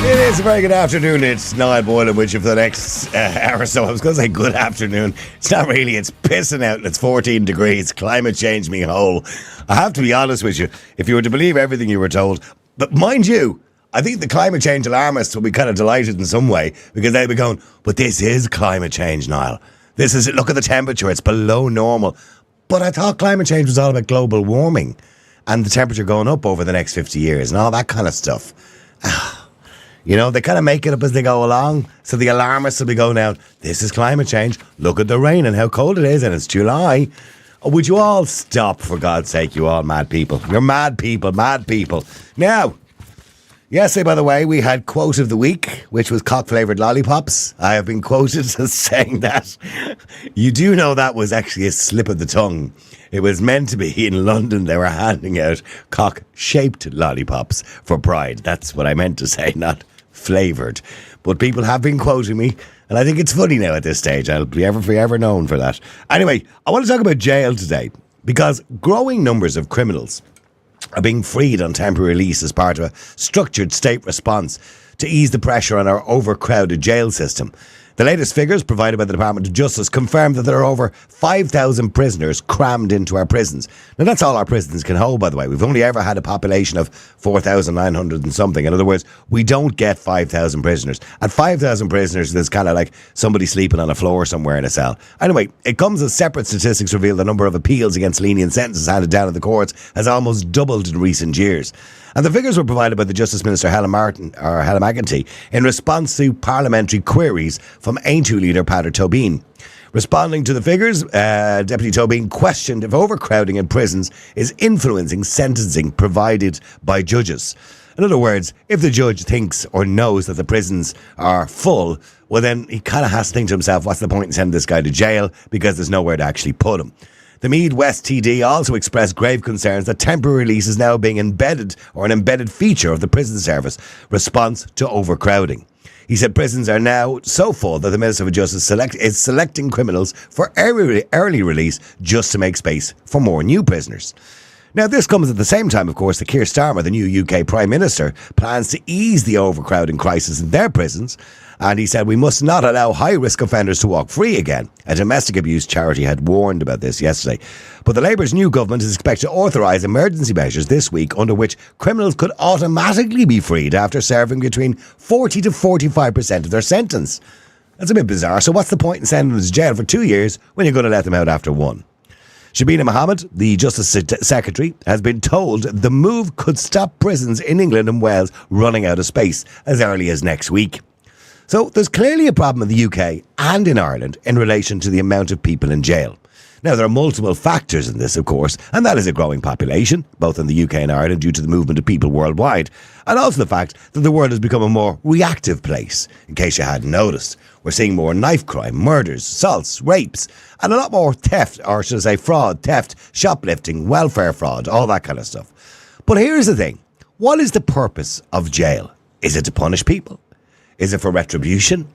It is a very good afternoon. It's Niall Boylan with you for the next hour or so. I was going to say good afternoon. It's not really. It's pissing out and it's 14 degrees. Climate change me whole. I have to be honest with you. If you were to believe everything you were told, but mind you, I think the climate change alarmists will be kind of delighted in some way because they'll be going, but this is climate change, Niall. This is it. Look at the temperature. It's below normal. But I thought climate change was all about global warming and the temperature going up over the next 50 years and all that kind of stuff. You know, they kind of make it up as they go along. So the alarmists will be going out, this is climate change. Look at the rain and how cold it is and it's July. Oh, would you all stop, for God's sake, you all mad people. You're mad people, mad people. Now, yesterday, by the way, we had quote of the week, which was cock-flavoured lollipops. I have been quoted as saying that. You do know that was actually a slip of the tongue. It was meant to be in London. They were handing out cock-shaped lollipops for Pride. That's what I meant to say, not flavoured. But people have been quoting me, and I think it's funny now at this stage. I'll be forever known for that. Anyway, I want to talk about jail today, because growing numbers of criminals are being freed on temporary release as part of a structured state response to ease the pressure on our overcrowded jail system. The latest figures provided by the Department of Justice confirm that there are over 5,000 prisoners crammed into our prisons. Now, that's all our prisons can hold, by the way. We've only ever had a population of 4,900 and something. In other words, we don't get 5,000 prisoners. At 5,000 prisoners, there's kind of like somebody sleeping on a floor somewhere in a cell. Anyway, it comes as separate statistics reveal the number of appeals against lenient sentences handed down in the courts has almost doubled in recent years. And the figures were provided by the Justice Minister Helen McEntee in response to parliamentary queries from Aintu leader Peadar Tóibín. Responding to the figures, Deputy Tóibín questioned if overcrowding in prisons is influencing sentencing provided by judges. In other words, if the judge thinks or knows that the prisons are full, well then he kind of has to think to himself, what's the point in sending this guy to jail because there's nowhere to actually put him. The Meath West TD also expressed grave concerns that temporary release is now being embedded or an embedded feature of the prison service response to overcrowding. He said prisons are now so full that the Minister for Justice is selecting criminals for early release just to make space for more new prisoners. Now, this comes at the same time, of course, that Keir Starmer, the new UK Prime Minister, plans to ease the overcrowding crisis in their prisons. And he said we must not allow high-risk offenders to walk free again. A domestic abuse charity had warned about this yesterday. But the Labour's new government is expected to authorise emergency measures this week under which criminals could automatically be freed after serving between 40 to 45% of their sentence. That's a bit bizarre. So what's the point in sending them to jail for 2 years when you're going to let them out after one? Shabina Mohammed, the Justice Secretary, has been told the move could stop prisons in England and Wales running out of space as early as next week. So there's clearly a problem in the UK and in Ireland in relation to the amount of people in jail. Now, there are multiple factors in this, of course, and that is a growing population, both in the UK and Ireland, due to the movement of people worldwide, and also the fact that the world has become a more reactive place, in case you hadn't noticed. We're seeing more knife crime, murders, assaults, rapes, and a lot more theft, or should I say fraud, theft, shoplifting, welfare fraud, all that kind of stuff. But here's the thing. What is the purpose of jail? Is it to punish people? Is it for retribution?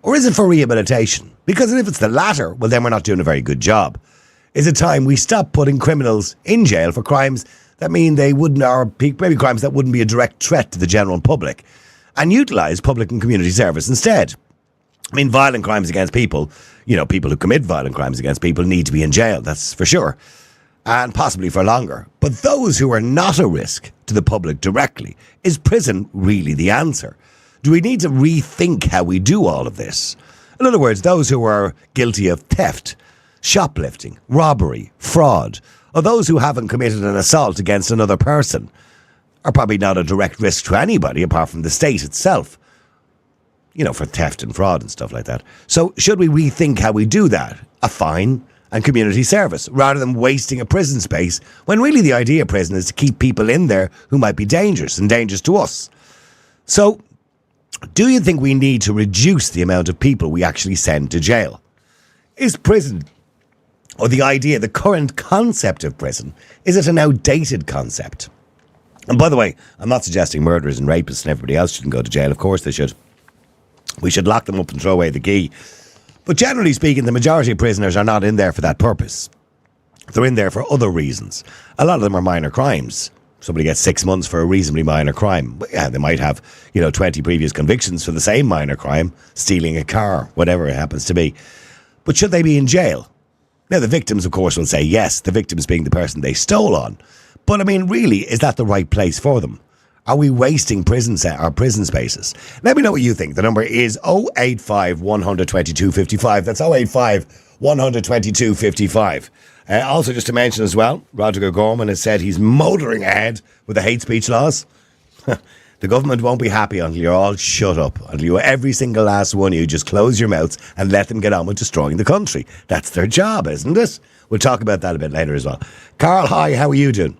Or is it for rehabilitation? Because if it's the latter, well, then we're not doing a very good job. Is it time we stop putting criminals in jail for crimes that mean they wouldn't, or maybe crimes that wouldn't be a direct threat to the general public, and utilise public and community service instead? I mean, violent crimes against people, people who commit violent crimes against people need to be in jail, that's for sure, and possibly for longer. But those who are not a risk to the public directly, is prison really the answer? Do we need to rethink how we do all of this? In other words, those who are guilty of theft, shoplifting, robbery, fraud, or those who haven't committed an assault against another person are probably not a direct risk to anybody apart from the state itself, for theft and fraud and stuff like that. So should we rethink how we do that? A fine and community service, rather than wasting a prison space, when really the idea of prison is to keep people in there who might be dangerous and dangerous to us. So, do you think we need to reduce the amount of people we actually send to jail? Is prison, or the current concept of prison, is it an outdated concept? And by the way, I'm not suggesting murderers and rapists and everybody else shouldn't go to jail. Of course they should. We should lock them up and throw away the key. But generally speaking, the majority of prisoners are not in there for that purpose. They're in there for other reasons. A lot of them are minor crimes. Somebody gets 6 months for a reasonably minor crime. But yeah, they might have, 20 previous convictions for the same minor crime, stealing a car, whatever it happens to be. But should they be in jail? Now, the victims, of course, will say yes, the victims being the person they stole on. But, I mean, really, is that the right place for them? Are we wasting prison spaces? Let me know what you think. The number is 085 122 55. That's 085 122 55. Also, just to mention as well, Roderick Gorman has said he's motoring ahead with the hate speech laws. The government won't be happy until you're all shut up. Until every single last one of you just close your mouths and let them get on with destroying the country. That's their job, isn't it? We'll talk about that a bit later as well. Carl, hi, how are you doing?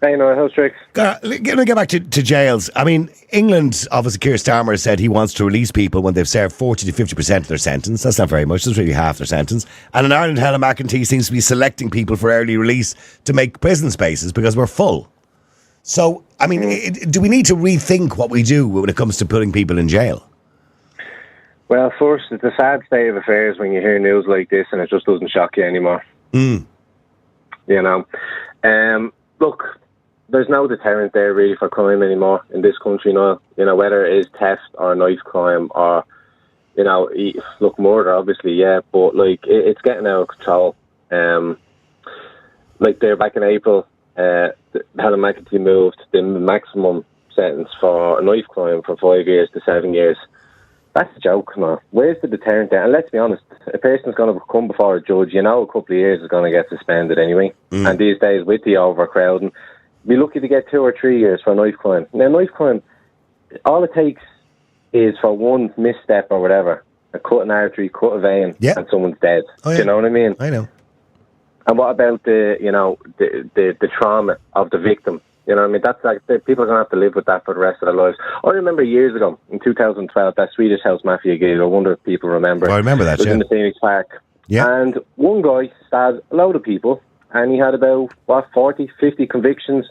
Hey, Niall, how's tricks? Let me get back to jails. I mean, England, obviously, Keir Starmer said he wants to release people when they've served 40 to 50% of their sentence. That's not very much. That's really half their sentence. And in Ireland, Helen McEntee seems to be selecting people for early release to make prison spaces because we're full. So, I mean, do we need to rethink what we do when it comes to putting people in jail? Well, first, it's a sad state of affairs when you hear news like this and it just doesn't shock you anymore. Look, there's no deterrent there really for crime anymore in this country now. Whether it is theft or knife crime or, murder, obviously, yeah, but, it's getting out of control. They're back in April, Helen McEntee moved the maximum sentence for a knife crime from 5 years to 7 years. That's a joke, man. Where's the deterrent there? And let's be honest, a person's going to come before a judge, a couple of years is going to get suspended anyway. And these days, with the overcrowding, be lucky to get 2 or 3 years for a knife crime. Now, knife crime, all it takes is for one misstep or whatever, a cut an artery, cut a vein, and someone's dead. Oh, yeah. Do you know what I mean? I know. And what about the trauma of the victim? You know what I mean? That's people are going to have to live with that for the rest of their lives. I remember years ago, in 2012, that Swedish House Mafia gig, I wonder if people remember. I remember that, it was in the Phoenix Park. Yeah. And one guy stabbed a load of people, and he had about, 40, 50 convictions,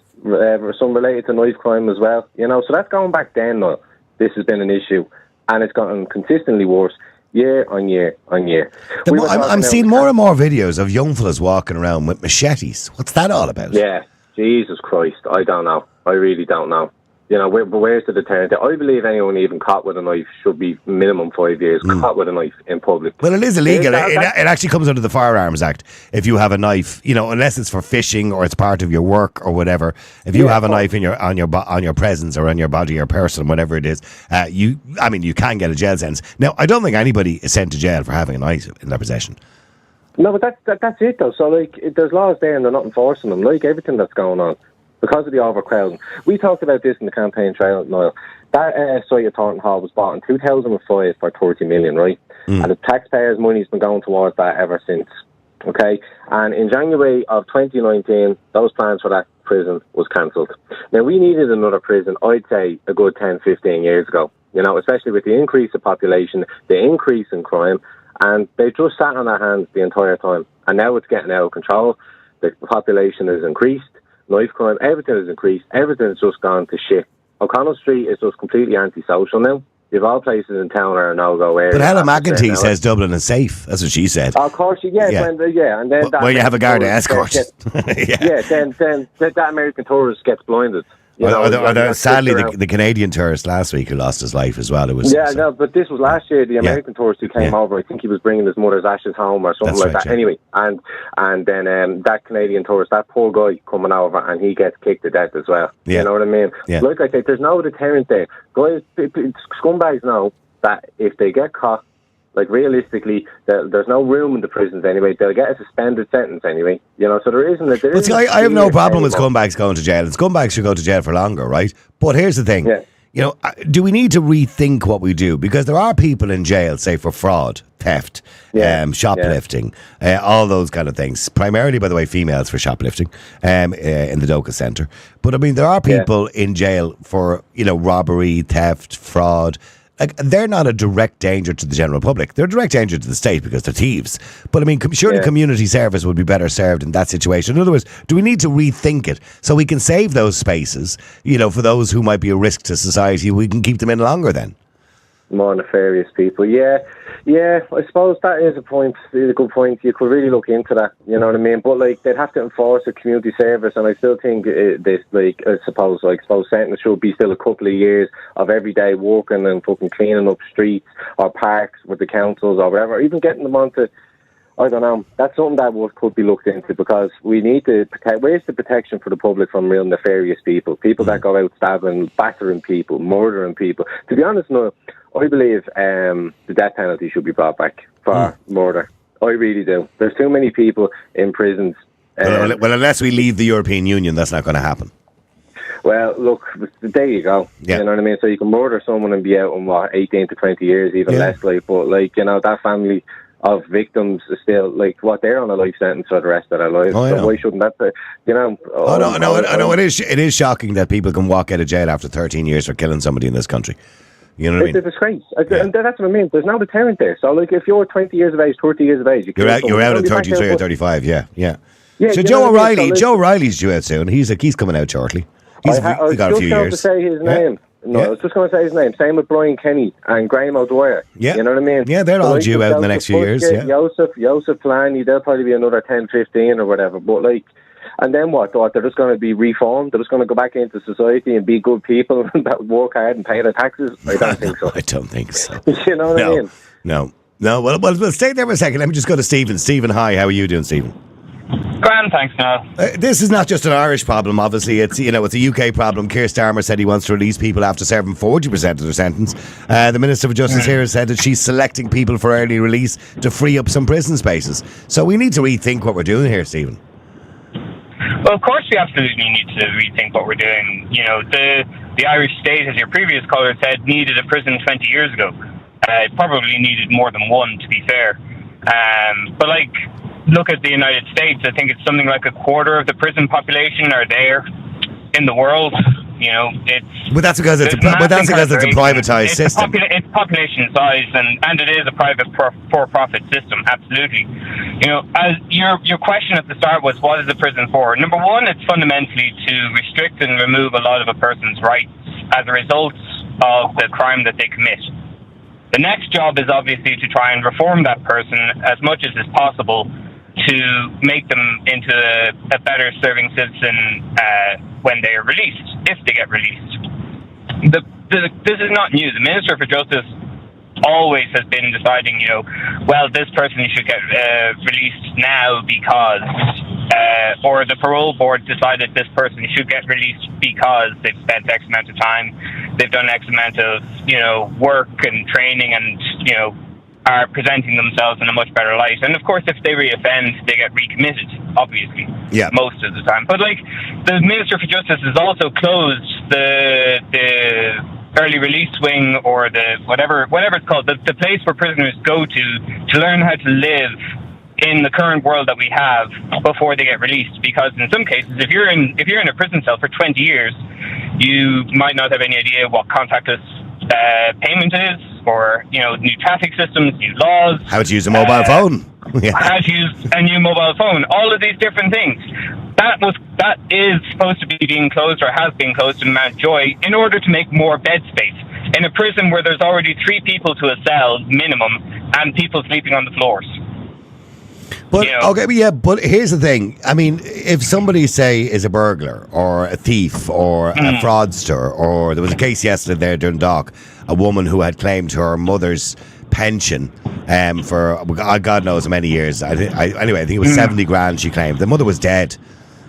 some related to knife crime as well. So that's going back then now. This has been an issue, and it's gotten consistently worse. Year on year on year. I'm seeing more and more videos of young fellas walking around with machetes. What's that all about? Yeah, Jesus Christ, I don't know. I really don't know. Where's the deterrent? I believe anyone even caught with a knife should be minimum 5 years caught with a knife in public. Well, it is illegal. It actually comes under the Firearms Act. If you have a knife, unless it's for fishing or it's part of your work or whatever, if you have a knife on your presence or on your body or person, whatever it is, you can get a jail sentence. Now, I don't think anybody is sent to jail for having a knife in their possession. No, but that's it though. So there's laws there and they're not enforcing them. Everything that's going on. Because of the overcrowding. We talked about this in the campaign trail, Niall. That site at Thornton Hall was bought in 2005 for 30 million, right? And the taxpayers' money's been going towards that ever since. Okay? And in January of 2019, those plans for that prison was cancelled. Now, we needed another prison, I'd say, a good 10, 15 years ago. Especially with the increase of population, the increase in crime, and they just sat on their hands the entire time. And now it's getting out of control. The population has increased. Knife crime, everything has increased. Everything has just gone to shit. O'Connell Street is just completely antisocial now. You've all places in town are a no-go area. But Helen McEntee says Dublin is safe. That's what she said. Of course, and then when you have a guard escort. Then that American tourist gets blinded. Sadly, the Canadian tourist last week who lost his life as well. But this was last year. The American tourist who came over, I think he was bringing his mother's ashes home or something that. Yeah. Anyway, and then that Canadian tourist, that poor guy coming over, and he gets kicked to death as well. Yeah. You know what I mean? Yeah. Like I said, there's no deterrent there. Guys, scumbags know that if they get caught, realistically, there's no room in the prisons anyway. They'll get a suspended sentence anyway. So there isn't. I have no problem with scumbags going to jail. And scumbags should go to jail for longer, right? But here's the thing. Yeah. Do we need to rethink what we do? Because there are people in jail, say, for fraud, theft, shoplifting, all those kind of things. Primarily, by the way, females for shoplifting in the Doka Centre. But, there are people in jail for, robbery, theft, fraud. They're not a direct danger to the general public. They're a direct danger to the state because they're thieves. But surely community service would be better served in that situation. In other words, do we need to rethink it so we can save those spaces, for those who might be a risk to society? We can keep them in longer then. More nefarious people, yeah. Yeah, I suppose that is a point. Is a good point. You could really look into that. You know what I mean? But like, they'd have to enforce a community service, and I still think this, like, I suppose sentence should be still a couple of years of everyday working and fucking cleaning up streets or parks with the councils or whatever. Even getting them onto, I don't know. That's something that could be looked into, because we need to protect. Where's the protection for the public from real nefarious people that go out stabbing, battering people, murdering people? To be honest, no. I believe the death penalty should be brought back for murder. I really do. There's too many people in prisons. Well, unless we leave the European Union, that's not going to happen. Well, look, there you go. Yeah. You know what I mean? So you can murder someone and be out in, 18 to 20 years, even less. Like, but, like, you know, that family of victims is still, like, they're on a life sentence for the rest of their lives. So why shouldn't that be, you know? I know. It is shocking that people can walk out of jail after 13 years for killing somebody in this country. You know what I mean? It's a disgrace. And that's what I mean. There's no deterrent there. So, like, if you're 20 years of age, 30 years of age, you're out at 33 or 35, yeah. So Joe O'Reilly's due out soon. He's coming out shortly. He's got a few years. To say his name. No, I was just going to say his name. Same with Brian Kenny and Graham O'Dwyer. Yeah. You know what I mean? Yeah, they're all due out in the next few years. Yeah. Joseph Polanyi, they'll probably be another 10, 15 or whatever. But, like, and then what? They're just going to be reformed? They're just going to go back into society and be good people that work hard and pay their taxes? I don't think so. I don't think so. You know what I mean? No. Well, stay there for a second. Let me just go to Stephen. Stephen, hi. How are you doing, Stephen? Grand, thanks, Niall. This is not just an Irish problem, obviously. It's a UK problem. Keir Starmer said he wants to release people after serving 40% of their sentence. The Minister for Justice here said that she's selecting people for early release to free up some prison spaces. So we need to rethink what we're doing here, Stephen. Well, of course we absolutely need to rethink what we're doing. You know, the Irish state, as your previous caller said, needed a prison 20 years ago. It probably needed more than one, to be fair. But, like, look at the United States. I think it's something like a quarter of the prison population are there in the world. You know, but that's because it's a privatized system. It's population size, and it is a private for-profit system. Absolutely. You know, as your question at the start was, what is a prison for? Number one, it's fundamentally to restrict and remove a lot of a person's rights as a result of the crime that they commit. The next job is obviously to try and reform that person as much as is possible to make them into a better serving citizen when they are released, if they get released. This is not new. The Minister for Justice always has been deciding, you know, well, this person should get released now because, or the parole board decided this person should get released because they've spent X amount of time, they've done X amount of, you know, work and training and, you know, are presenting themselves in a much better light. And of course, if they reoffend, they get recommitted, obviously, most of the time. But, like, the Minister for Justice has also closed the early release wing, or the whatever it's called, the place where prisoners go to learn how to live in the current world that we have before they get released. Because in some cases, if you're in a prison cell for 20 years, you might not have any idea what contactless payment is, or, you know, new traffic systems, new laws, how to use a mobile phone, how to use a new mobile phone, all of these different things. That is supposed to be being closed, or has been closed in Mountjoy, in order to make more bed space in a prison where there's already 3 people to a cell minimum and people sleeping on the floors. But, you know, but here's the thing. I mean, if somebody, say, is a burglar or a thief or a fraudster, or there was a case yesterday there during Dock, a woman who had claimed her mother's pension for God knows how many years. I think it was 70 grand she claimed. The mother was dead,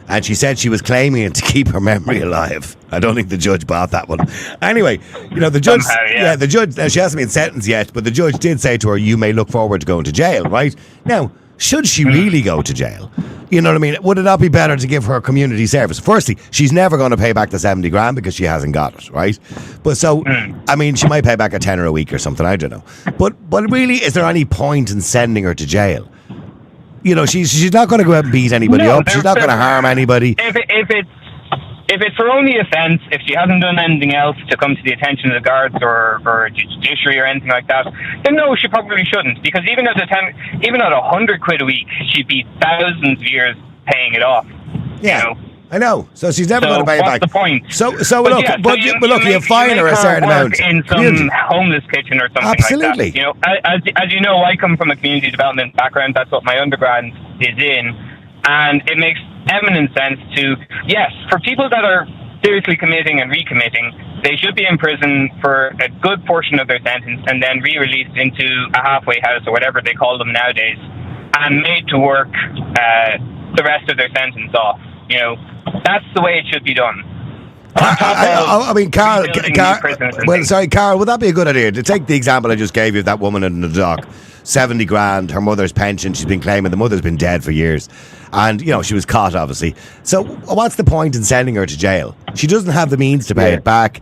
and she said she was claiming it to keep her memory alive. I don't think the judge bought that one. Anyway, you know, the judge, the judge, now she hasn't been sentenced yet, but the judge did say to her, you may look forward to going to jail, right? Now, should she really go to jail? You know what I mean? Would it not be better to give her community service? Firstly, she's never going to pay back the 70 grand because she hasn't got it, right? But so, I mean, she might pay back a tenner a week or something, I don't know. But really, is there any point in sending her to jail? You know, she's not going to go out and beat anybody up. She's not going to harm anybody. If it's her only offence, if she hasn't done anything else to come to the attention of the guards or judiciary or anything like that, then no, she probably shouldn't. Because even at £100 a week, she'd be thousands of years paying it off. Yeah. You know? I know. So she's never going to pay it back. What's the point? So look, you fine her a certain amount. In some homeless kitchen or something Absolutely. like that. You know, as you know, I come from a community development background. That's what my undergrad is in. And it makes eminent sense to, yes, for people that are seriously committing and recommitting, they should be in prison for a good portion of their sentence and then re-released into a halfway house or whatever they call them nowadays and made to work the rest of their sentence off. You know, that's the way it should be done. I mean, Carl, Carl, would that be a good idea? To take the example I just gave you of that woman in the dock, 70 grand, her mother's pension, she's been claiming, the mother's been dead for years. And, you know, she was caught, obviously. So what's the point in sending her to jail? She doesn't have the means to pay it back.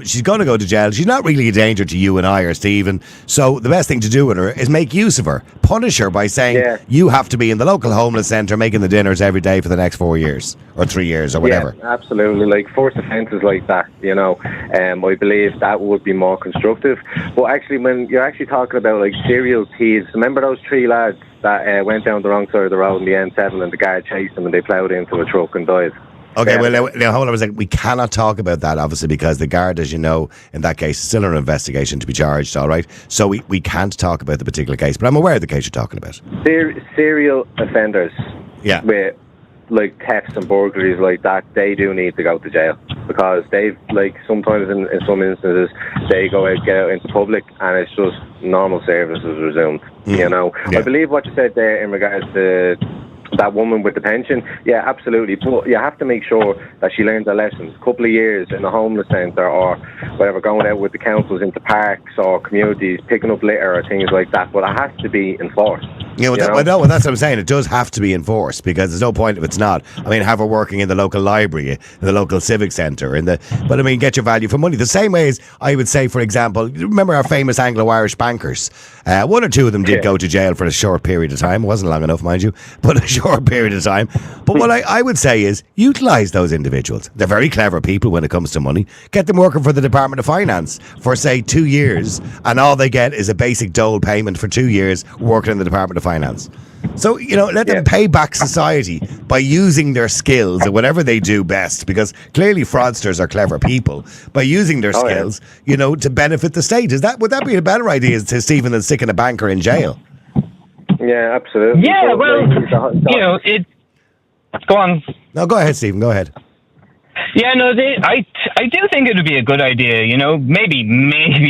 She's going to go to jail. She's not really a danger to you and I or Stephen. So the best thing to do with her is make use of her. Punish her by saying you have to be in the local homeless centre making the dinners every day for the next 4 years or 3 years or whatever. Yeah, absolutely. Like forced offences like that, you know, I believe that would be more constructive. But actually, when you're actually talking about like serial thieves, remember those 3 lads that went down the wrong side of the road in the N7 and the guard chased them and they ploughed into a truck and died? Okay, well, now hold on a second. We cannot talk about that, obviously, because the guard, as you know, in that case, is still under investigation to be charged, all right? So we can't talk about the particular case, but I'm aware of the case you're talking about. Serial offenders with, like, thefts and burglaries like that, they do need to go to jail because they've, like, sometimes in some instances, they get out into public and it's just normal services resumed, you know? Yeah. I believe what you said there in regards to that woman with the pension, yeah, absolutely. But you have to make sure that she learns a lesson. A couple of years in a homeless centre or whatever, going out with the councils into parks or communities, picking up litter or things like that. But it has to be enforced. Yeah, that's what I'm saying. It does have to be enforced because there's no point if it's not. I mean, have her working in the local library, in the local civic centre, but I mean, get your value for money. The same way as I would say, for example, remember our famous Anglo-Irish bankers? 1 or 2 of them did go to jail for a short period of time. It wasn't long enough, mind you, but a short period of time. But what I would say is utilise those individuals. They're very clever people when it comes to money. Get them working for the Department of Finance for, say, 2 years, and all they get is a basic dole payment for 2 years working in the Department of Finance. So, you know, let them pay back society by using their skills at whatever they do best, because clearly fraudsters are clever people, by using their skills, you know, to benefit the state. Would that be a better idea to Stephen than sticking a banker in jail? Yeah, absolutely. Yeah, well, you know, go on. No, go ahead, Stephen, go ahead. Yeah, no, I do think it would be a good idea, you know, maybe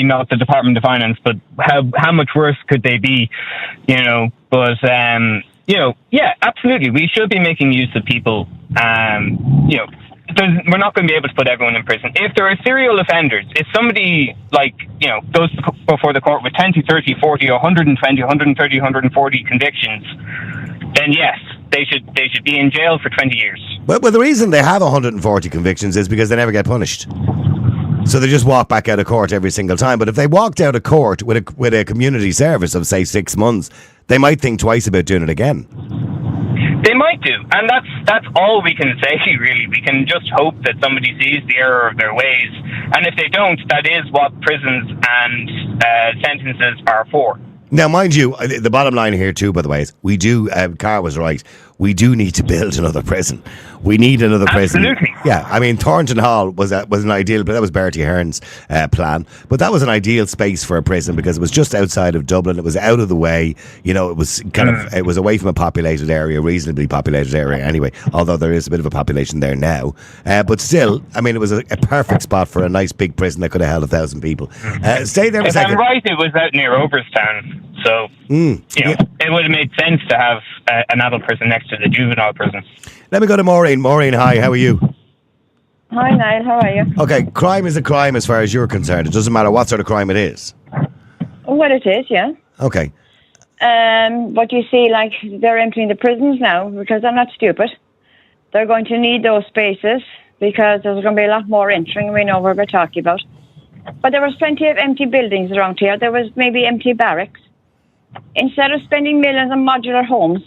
not the Department of Finance, but how much worse could they be, you know, but, you know, yeah, absolutely, we should be making use of people, you know, we're not going to be able to put everyone in prison. If there are serial offenders, if somebody, like, you know, goes before the court with 20, 30, 40, or 120, 130, 140 convictions, then yes, they should be in jail for 20 years. Well, the reason they have 140 convictions is because they never get punished. So they just walk back out of court every single time. But if they walked out of court with a community service of, say, 6 months, they might think twice about doing it again. They might do, and that's all we can say, really. We can just hope that somebody sees the error of their ways, and if they don't, that is what prisons and sentences are for. Now, mind you, the bottom line here too, by the way, is we do, Carl was right, we do need to build another prison. We need another prison. Absolutely. Yeah, I mean, Thornton Hall was an ideal, but that was Bertie Ahern's plan. But that was an ideal space for a prison because it was just outside of Dublin. It was out of the way. You know, it was kind of, it was away from a populated area, reasonably populated area anyway, although there is a bit of a population there now. But still, I mean, it was a perfect spot for a nice big prison that could have held 1,000 people. Stay there for a second. If I'm right, it was out near Overstown. So, you know, it would have made sense to have an adult prison next to the juvenile prison. Let me go to Maureen. Maureen, hi, how are you? Hi, Niall, how are you? Okay, crime is a crime as far as you're concerned. It doesn't matter what sort of crime it is. Well, it is, yeah. Okay. But you see, like, they're emptying the prisons now because they're not stupid. They're going to need those spaces because there's going to be a lot more entering. We know what we're talking about. But there was plenty of empty buildings around here. There was maybe empty barracks. Instead of spending millions on modular homes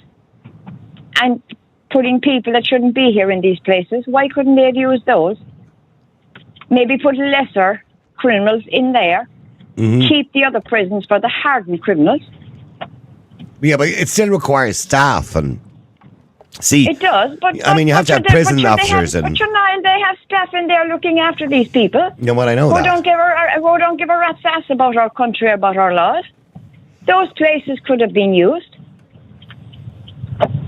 and putting people that shouldn't be here in these places, why couldn't they have used those? Maybe put lesser criminals in there. Keep the other prisons for the hardened criminals. Yeah, but it still requires staff and See, It does, but I mean, you have to have prison officers But Niall, they have staff in there looking after these people. You know what? I know who that. Who don't give a rat's ass about our country, about our laws. Those places could have been used.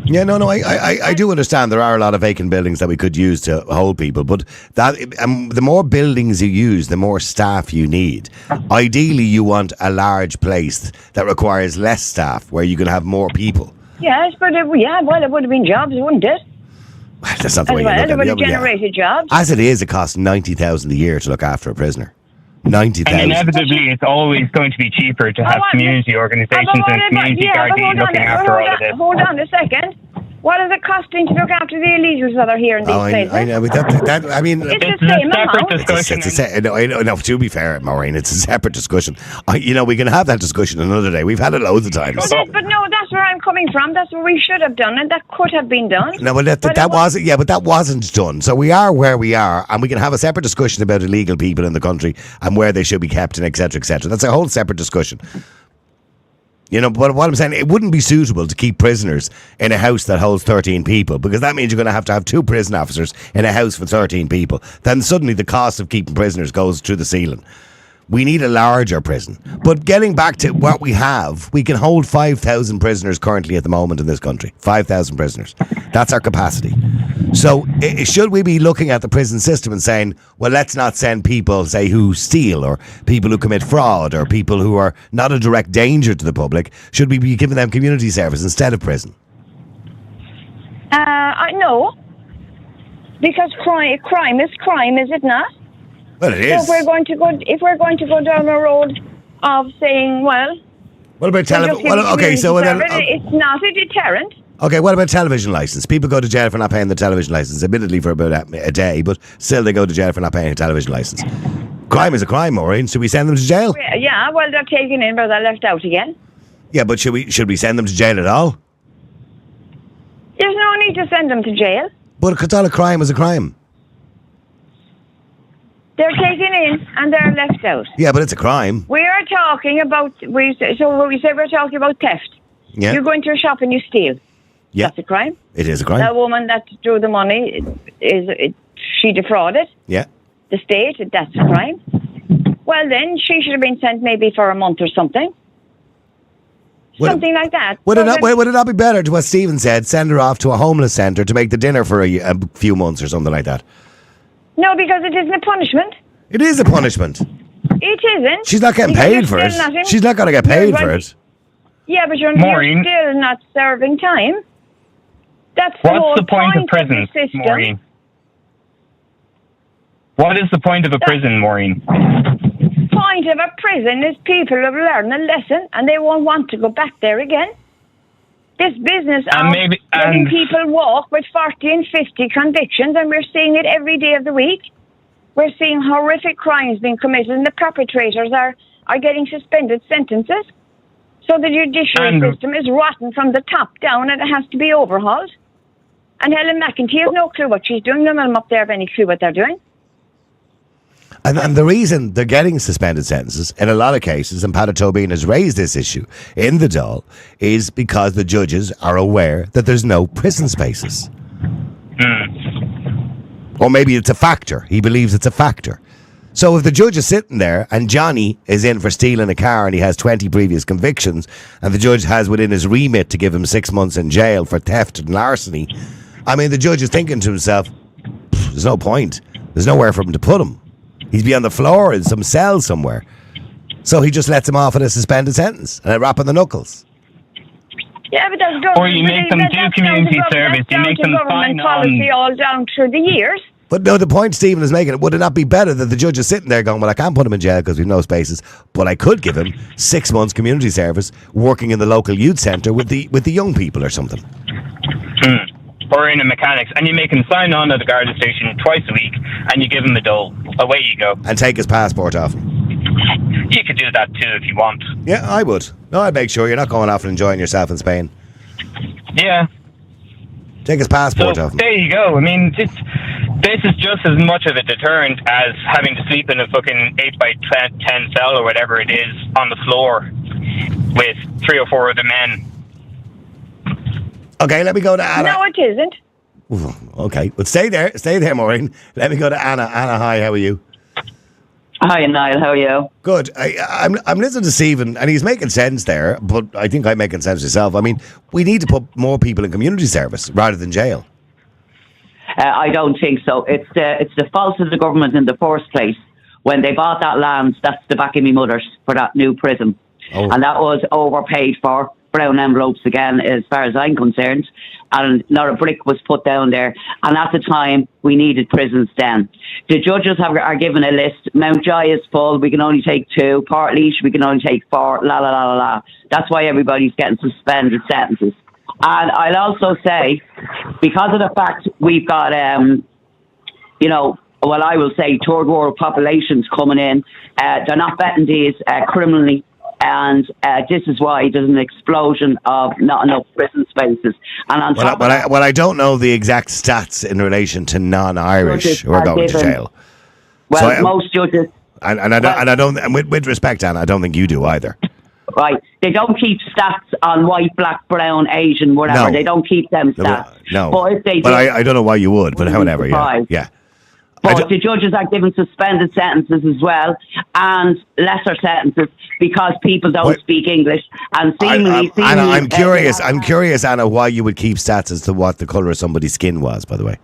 Yeah, no, I do understand there are a lot of vacant buildings that we could use to hold people, but that the more buildings you use, the more staff you need. Ideally, you want a large place that requires less staff, where you can have more people. Yes, but it would have been jobs, wouldn't it? Well, that's not the way you look at It would have it. generated jobs. As it is, it costs 90,000 a year to look after a prisoner. 90,000. And inevitably, it's always going to be cheaper to have community organisations and community guardians looking after all of this. Hold on a second. What is it costing to look after the illegals that are here in these places? I know, but I mean, it's the same amount. No, to be fair, Maureen, it's a separate discussion. We can have that discussion another day. We've had it loads of times. But no, that's where I'm coming from. That's what we should have done, and that could have been done. No, but that wasn't. Yeah, but that wasn't done. So we are where we are, and we can have a separate discussion about illegal people in the country and where they should be kept, and etc., etc. That's a whole separate discussion. But what I'm saying, it wouldn't be suitable to keep prisoners in a house that holds 13 people, because that means you're going to have 2 prison officers in a house for 13 people. Then suddenly the cost of keeping prisoners goes through the ceiling. We need a larger prison. But getting back to what we have, we can hold 5,000 prisoners currently at the moment in this country. 5,000 prisoners. That's our capacity. So should we be looking at the prison system and saying, well, let's not send people, say, who steal, or people who commit fraud, or people who are not a direct danger to the public? Should we be giving them community service instead of prison? No. Because crime is crime, is it not? Well, it is. So if we're going to go down a road of saying, well, what about television? It's not a deterrent. Okay, what about television license? People go to jail for not paying the television license, admittedly for about a day, but still they go to jail for not paying a television license. Crime is a crime, Maureen. Should we send them to jail? Yeah, well, they're taken in, but they're left out again. Yeah, but should we send them to jail at all? There's no need to send them to jail. But a all a crime is a crime. They're taken in and they're left out. Yeah, but it's a crime. We are talking about we're talking about theft. Yeah. You go into a shop and you steal. Yeah. That's a crime. It is a crime. That woman that drew the money she defrauded. Yeah. The state. That's a crime. Well, then she should have been sent maybe for a month or something. Something like that. Would it not be better, to what Stephen said, send her off to a homeless centre to make the dinner for a few months or something like that? No, because it isn't a punishment. It is a punishment. It isn't. She's not getting paid for it. She's not going to get paid for it. Yeah, but you're still not serving time. That's What's the point of prisons, Maureen? What is the point of a prison, Maureen? Point of a prison is people have learned a lesson and they won't want to go back there again. This business of letting people walk with 40 and 50 convictions, and we're seeing it every day of the week. We're seeing horrific crimes being committed, and the perpetrators are getting suspended sentences. So the judiciary system is rotten from the top down, and it has to be overhauled. And Helen McEntee has no clue what she's doing. None of them up there have any clue what they're doing. And the reason they're getting suspended sentences, in a lot of cases, and Paddy Tobin has raised this issue in the Dáil, is because the judges are aware that there's no prison spaces. Or maybe it's a factor. He believes it's a factor. So if the judge is sitting there and Johnny is in for stealing a car and he has 20 previous convictions, and the judge has within his remit to give him 6 months in jail for theft and larceny, I mean, the judge is thinking to himself, there's no point. There's nowhere for him to put him. He'd be on the floor in some cell somewhere. So he just lets him off in a suspended sentence and a rap on the knuckles. Yeah, but that's government. Or you make them do community service. You make them sign policy all down through the years. But no, the point Stephen is making, would it not be better that the judge is sitting there going, well, I can't put him in jail because we've no spaces, but I could give him 6 months community service working in the local youth centre with the young people or something. Or in a mechanics, and you make him sign on at the guard station twice a week, and you give him the dole. Away you go. And take his passport off him. You could do that too if you want. Yeah, I would. No, I'd make sure you're not going off and enjoying yourself in Spain. Yeah. Take his passport off him. There you go. I mean, this is just as much of a deterrent as having to sleep in a fucking 8x10 cell or whatever it is on the floor with 3 or 4 other men. Okay, let me go to Anna. No, it isn't. Okay, well, stay there, Maureen. Let me go to Anna. Anna, hi, how are you? Hi, Niall. How are you? Good. I'm listening to Stephen, and he's making sense there, but I think I'm making sense myself. I mean, we need to put more people in community service rather than jail. I don't think so. It's the fault of the government in the first place. When they bought that land, that's the back of me mother's for that new prison. Oh. And that was overpaid for, brown envelopes again, as far as I'm concerned. And not a brick was put down there. And at the time, we needed prisons then. The judges are given a list. Mountjoy is full. We can only take 2. Portlaoise, we can only take 4. La, la, la, la, la. That's why everybody's getting suspended sentences. And I'll also say, because of the fact we've got, well, I will say third world populations coming in, they're not vetting these criminally. And this is why there's an explosion of not enough prison spaces. And on top of that, I don't know the exact stats in relation to non-Irish who are going to jail. Well, so, most judges... with respect, Anna, I don't think you do either. Right. They don't keep stats on white, black, brown, Asian, whatever. No. They don't keep them stats. No. But if they but I don't know why you would, but however, yeah. But the judges are given suspended sentences as well, and lesser sentences because people don't speak English. And seemingly, Anna, I'm curious, Anna, why you would keep stats as to what the colour of somebody's skin was, by the way.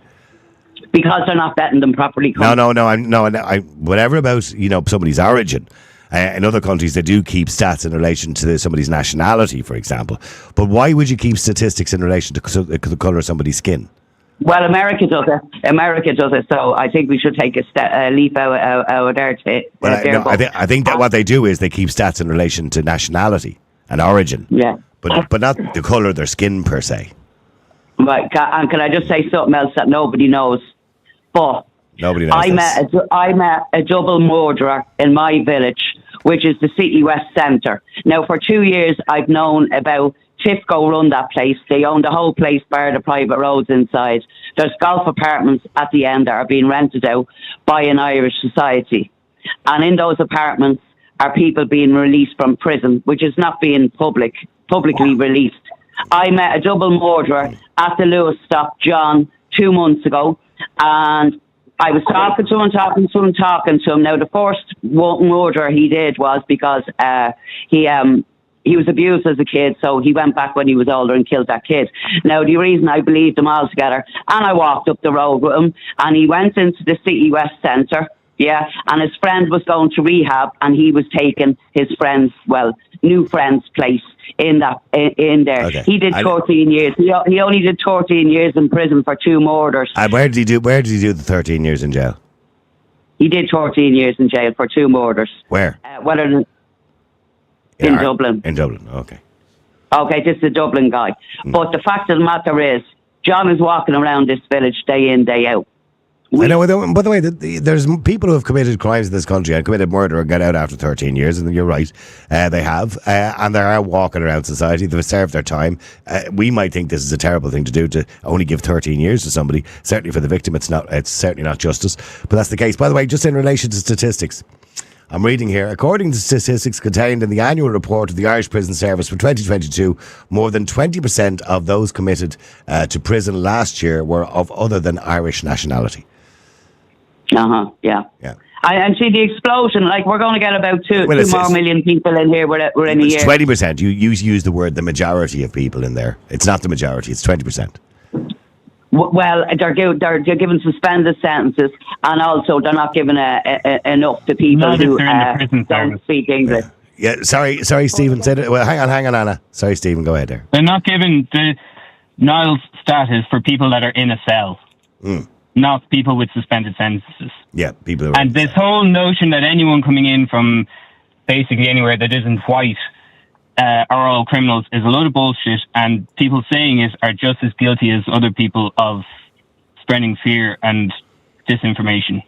Because they're not vetting them properly. Whatever about somebody's origin. In other countries, they do keep stats in relation to somebody's nationality, for example. But why would you keep statistics in relation to the colour of somebody's skin? Well, America does it. So I think we should take a leap out there. I think that what they do is they keep stats in relation to nationality and origin. Yeah. But not the colour of their skin, per se. Right. And can I just say something else that nobody knows? But nobody knows I met a double murderer in my village, which is the City West Centre. Now, for 2 years, I've known about Tifco run that place. They own the whole place, bar the private roads inside. There's golf apartments at the end that are being rented out by an Irish society. And in those apartments are people being released from prison, which is not being publicly released. I met a double murderer at the Lewis stop, John, 2 months ago, and I was talking to him. Now, the first murder he did was because he was abused as a kid, so he went back when he was older and killed that kid. Now, the reason I believed them all together, and I walked up the road with him, and he went into the City West Centre, and his friend was going to rehab, and he was taking his new friend's place in there. Okay. He did 13 years. He only did 13 years in prison for 2 murders. And where did he do the 13 years in jail? He did 14 years in jail for 2 murders. Where? In Dublin. In Dublin, okay. Okay, this is a Dublin guy. But the fact of the matter is, John is walking around this village day in, day out. I know, by the way, there's people who have committed crimes in this country and committed murder and got out after 13 years, and you're right, they have, and they are walking around society. They've served their time. We might think this is a terrible thing to do, to only give 13 years to somebody. Certainly for the victim, it's certainly not justice, but that's the case. By the way, just in relation to statistics, I'm reading here, according to statistics contained in the annual report of the Irish Prison Service for 2022, more than 20% of those committed to prison last year were of other than Irish nationality. Yeah. And see the explosion, we're going to get about 2 more million people in here within a year. It's 20%. You use the word the majority of people in there. It's not the majority, it's 20%. Well, they're given suspended sentences, and also they're not given enough to people who don't speak English. Yeah. Sorry, Stephen. Well, hang on, Anna. Sorry, Stephen. Go ahead there. They're not given the Niall's status for people that are in a cell, not people with suspended sentences. Yeah, people. And this whole notion that anyone coming in from basically anywhere that isn't white are all criminals is a load of bullshit, and people saying it are just as guilty as other people of spreading fear and disinformation.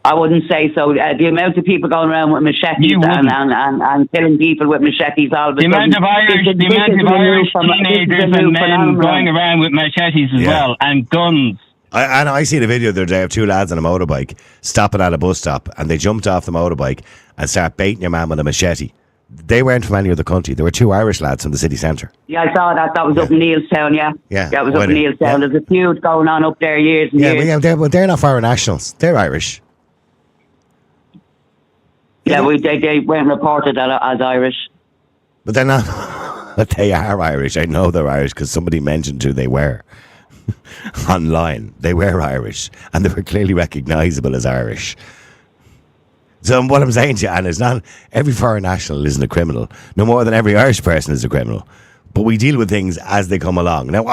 I wouldn't say so. The amount of people going around with machetes and killing people with machetes all of a sudden. The amount of Irish teenagers and men going around with machetes as well, and guns. I seen a video the other day of 2 lads on a motorbike stopping at a bus stop, and they jumped off the motorbike and start baiting your man with a machete They weren't from any other country. There were 2 Irish lads from the city centre. Yeah, I saw that. That was up in Neilstown, yeah. Yeah. That was up in Neilstown. Yeah. There's a feud going on up there years and years. Yeah, but they're not foreign nationals. They're Irish. Yeah, they weren't reported as Irish. But they're not. But they are Irish. I know they're Irish because somebody mentioned who they were online. They were Irish, and they were clearly recognisable as Irish. So what I'm saying to you, Anna, is not every foreign national isn't a criminal, no more than every Irish person is a criminal. But we deal with things as they come along. Now,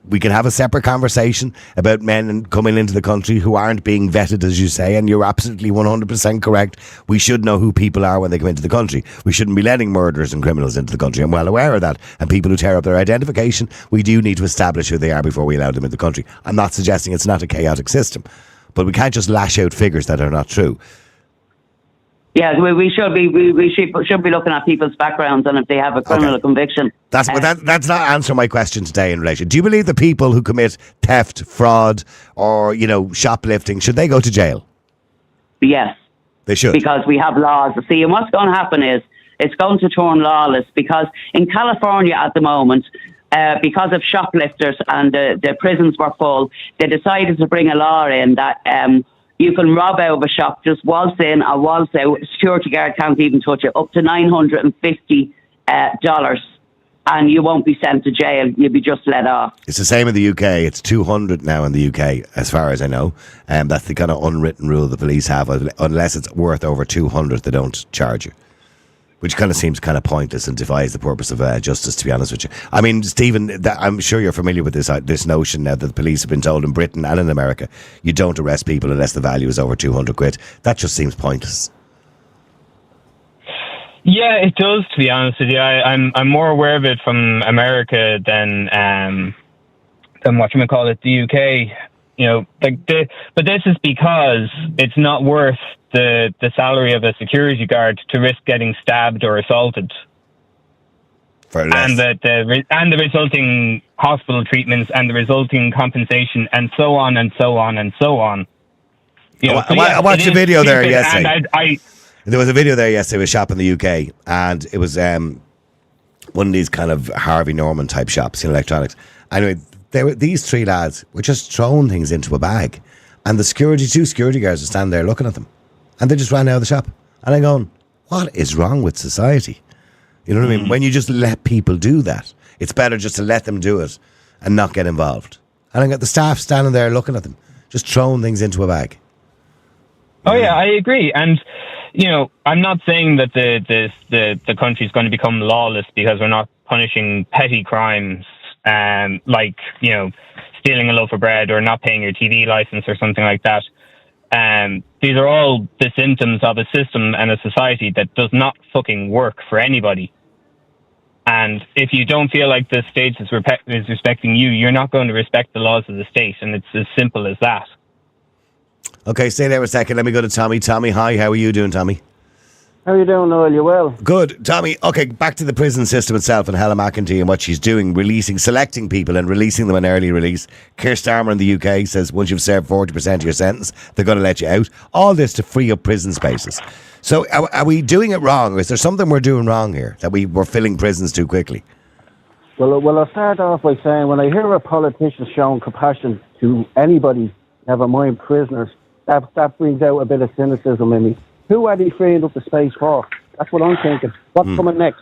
we can have a separate conversation about men coming into the country who aren't being vetted, as you say, and you're absolutely 100% correct. We should know who people are when they come into the country. We shouldn't be letting murderers and criminals into the country. I'm well aware of that. And people who tear up their identification, we do need to establish who they are before we allow them into the country. I'm not suggesting it's not a chaotic system, but we can't just lash out figures that are not true. Yeah, we should be looking at people's backgrounds and if they have a criminal conviction. That's not answering my question today in relation. Do you believe the people who commit theft, fraud, or shoplifting, should they go to jail? Yes, they should, because we have laws. See, and what's going to happen is it's going to turn lawless because in California at the moment, because of shoplifters and the prisons were full, they decided to bring a law in that. You can rob out of a shop, just waltz in or waltz out. Security guard can't even touch it. Up to $950, and you won't be sent to jail. You'll be just let off. It's the same in the UK. It's 200 now in the UK, as far as I know. That's the kind of unwritten rule the police have. Unless it's worth over 200, they don't charge you. Which kind of seems kind of pointless and defies the purpose of justice, to be honest with you. I mean, Stephen, I'm sure you're familiar with this notion now that the police have been told in Britain and in America, you don't arrest people unless the value is over 200 quid. That just seems pointless. Yeah, it does, to be honest with you. I'm more aware of it from America than whatchamacallit, the UK. But this is because it's not worth the salary of a security guard to risk getting stabbed or assaulted, and the resulting hospital treatments and the resulting compensation and so on and so on and so on. I watched a video there yesterday. There was a video there yesterday of a shop in the UK, and it was one of these kind of Harvey Norman type shops in electronics. Anyway, these 3 lads were just throwing things into a bag, and the 2 security guards were standing there looking at them, and they just ran out of the shop. And I'm going, what is wrong with society? You know what I mean? When you just let people do that, it's better just to let them do it and not get involved. And I got the staff standing there looking at them, just throwing things into a bag. Oh yeah, I agree. And I'm not saying that the country is going to become lawless because we're not punishing petty crimes, like stealing a loaf of bread or not paying your TV license or something like that. These are all the symptoms of a system and a society that does not fucking work for anybody. And if you don't feel like the state is respecting you, you're not going to respect the laws of the state, and it's as simple as that. Okay, stay there a second. Let me go to Tommy. Tommy, hi. How are you doing, Tommy? How are you doing, Niall? You well? Good. Tommy, okay, back to the prison system itself and Helen McEntee and what she's doing, selecting people and releasing them on early release. Keir Starmer in the UK says once you've served 40% of your sentence, they're going to let you out. All this to free up prison spaces. So are we doing it wrong? Or is there something we're doing wrong here, that we're filling prisons too quickly? Well, I'll start off by saying when I hear a politician showing compassion to anybody, never mind prisoners, that brings out a bit of cynicism in me. Who are they freeing up the space for? That's what I'm thinking. What's coming next?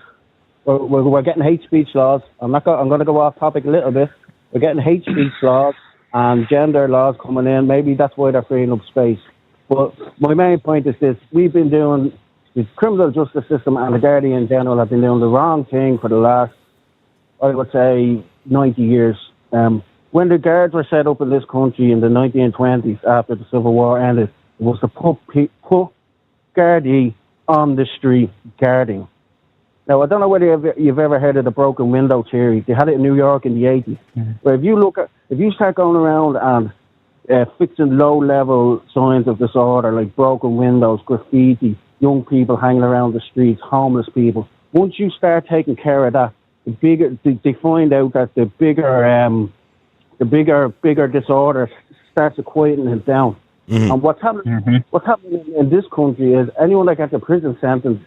We're getting hate speech laws. I'm going to go off topic a little bit. We're getting hate speech laws and gender laws coming in. Maybe that's why they're freeing up space. But my main point is this. We've been doing, the criminal justice system and the Gardaí in general have been doing the wrong thing for the last, I would say, 90 years. When the guards were set up in this country in the 1920s after the Civil War ended, it was to put Gardaí on the street guarding. Now, I don't know whether you've ever heard of the broken window theory. They had it in New York in the 80s. Mm-hmm. But if you start going around and fixing low-level signs of disorder like broken windows, graffiti, young people hanging around the streets, homeless people, once you start taking care of that, they find out that the bigger disorder starts to quieten it down. Mm-hmm. And what's happening in this country is anyone that gets a prison sentence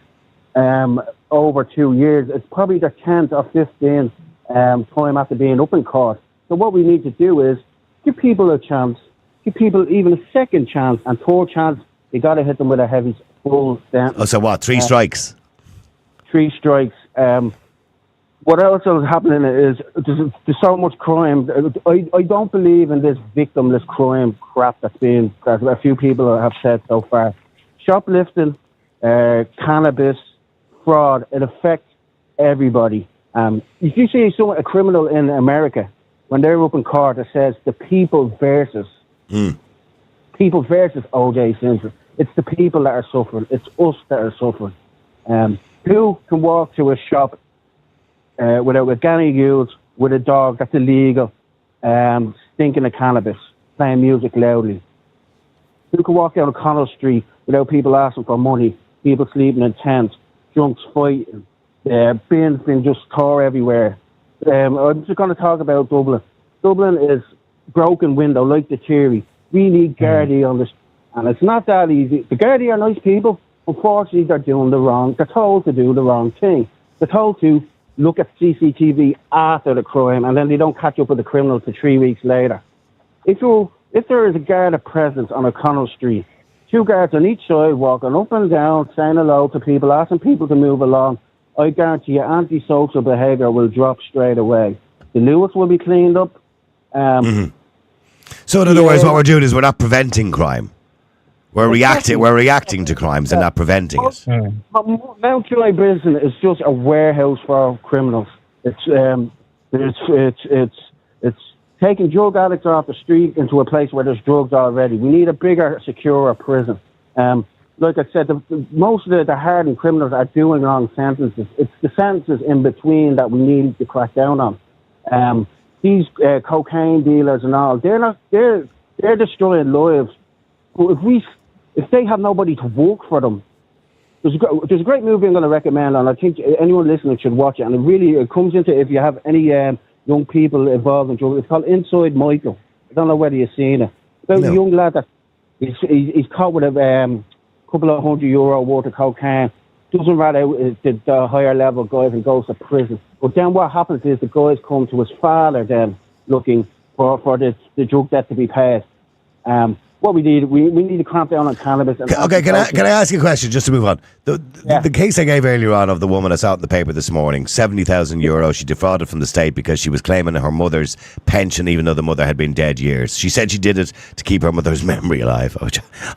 over 2 years. It's probably their 10th or 15th time after being up in court. So what we need to do is give people a chance, give people even a second chance and third chance. You got to hit them with a heavy full sentence. Oh, so what? 3 strikes? 3 strikes. What else is happening is there's so much crime. I don't believe in this victimless crime crap that a few people have said so far. Shoplifting, cannabis, fraud, it affects everybody. If you see a criminal in America, when they're up in court, it says the people versus O.J. Simpson. It's the people that are suffering. It's us that are suffering. Who can walk to a shop without organic use with a dog that's illegal, stinking of cannabis, playing music loudly? Who can walk down O'Connell Street without people asking for money, people sleeping in tents, drunks fighting, bins being just tore everywhere? I'm just going to talk about Dublin. Dublin is broken window, like the theory. We need Gardaí on this, and it's not that easy. The Gardaí are nice people. Unfortunately, they're told to do the wrong thing. They're told to look at CCTV after the crime, and then they don't catch up with the criminal for 3 weeks later. If there is a guard of presence on O'Connell Street, 2 guards on each side walking up and down, saying hello to people, asking people to move along, I guarantee you antisocial behaviour will drop straight away. The Lewis will be cleaned up. So in other words, what we're doing is we're not preventing crime. We're reacting to crimes and not preventing it. Mount July Prison is just a warehouse for criminals. It's taking drug addicts off the street into a place where there's drugs already. We need a bigger, securer prison. Like I said, most of the hardened criminals are doing long sentences. It's the sentences in between that we need to crack down on. These cocaine dealers and all, they're destroying lives. But if they have nobody to work for them, there's a great movie I'm going to recommend, and I think anyone listening should watch it. And it comes into, if you have any young people involved in drugs, it's called Inside Michael. I don't know whether you've seen it. About a young lad that he's caught with a couple of €100 worth of cocaine, doesn't rat out the higher level guys and goes to prison. But then what happens is the guys come to his father then looking for the drug debt to be paid. What we need to clamp down on cannabis. Okay, can I ask you a question just to move on? The case I gave earlier on of the woman I saw in the paper this morning, €70,000 she defrauded from the state because she was claiming her mother's pension even though the mother had been dead years. She said she did it to keep her mother's memory alive.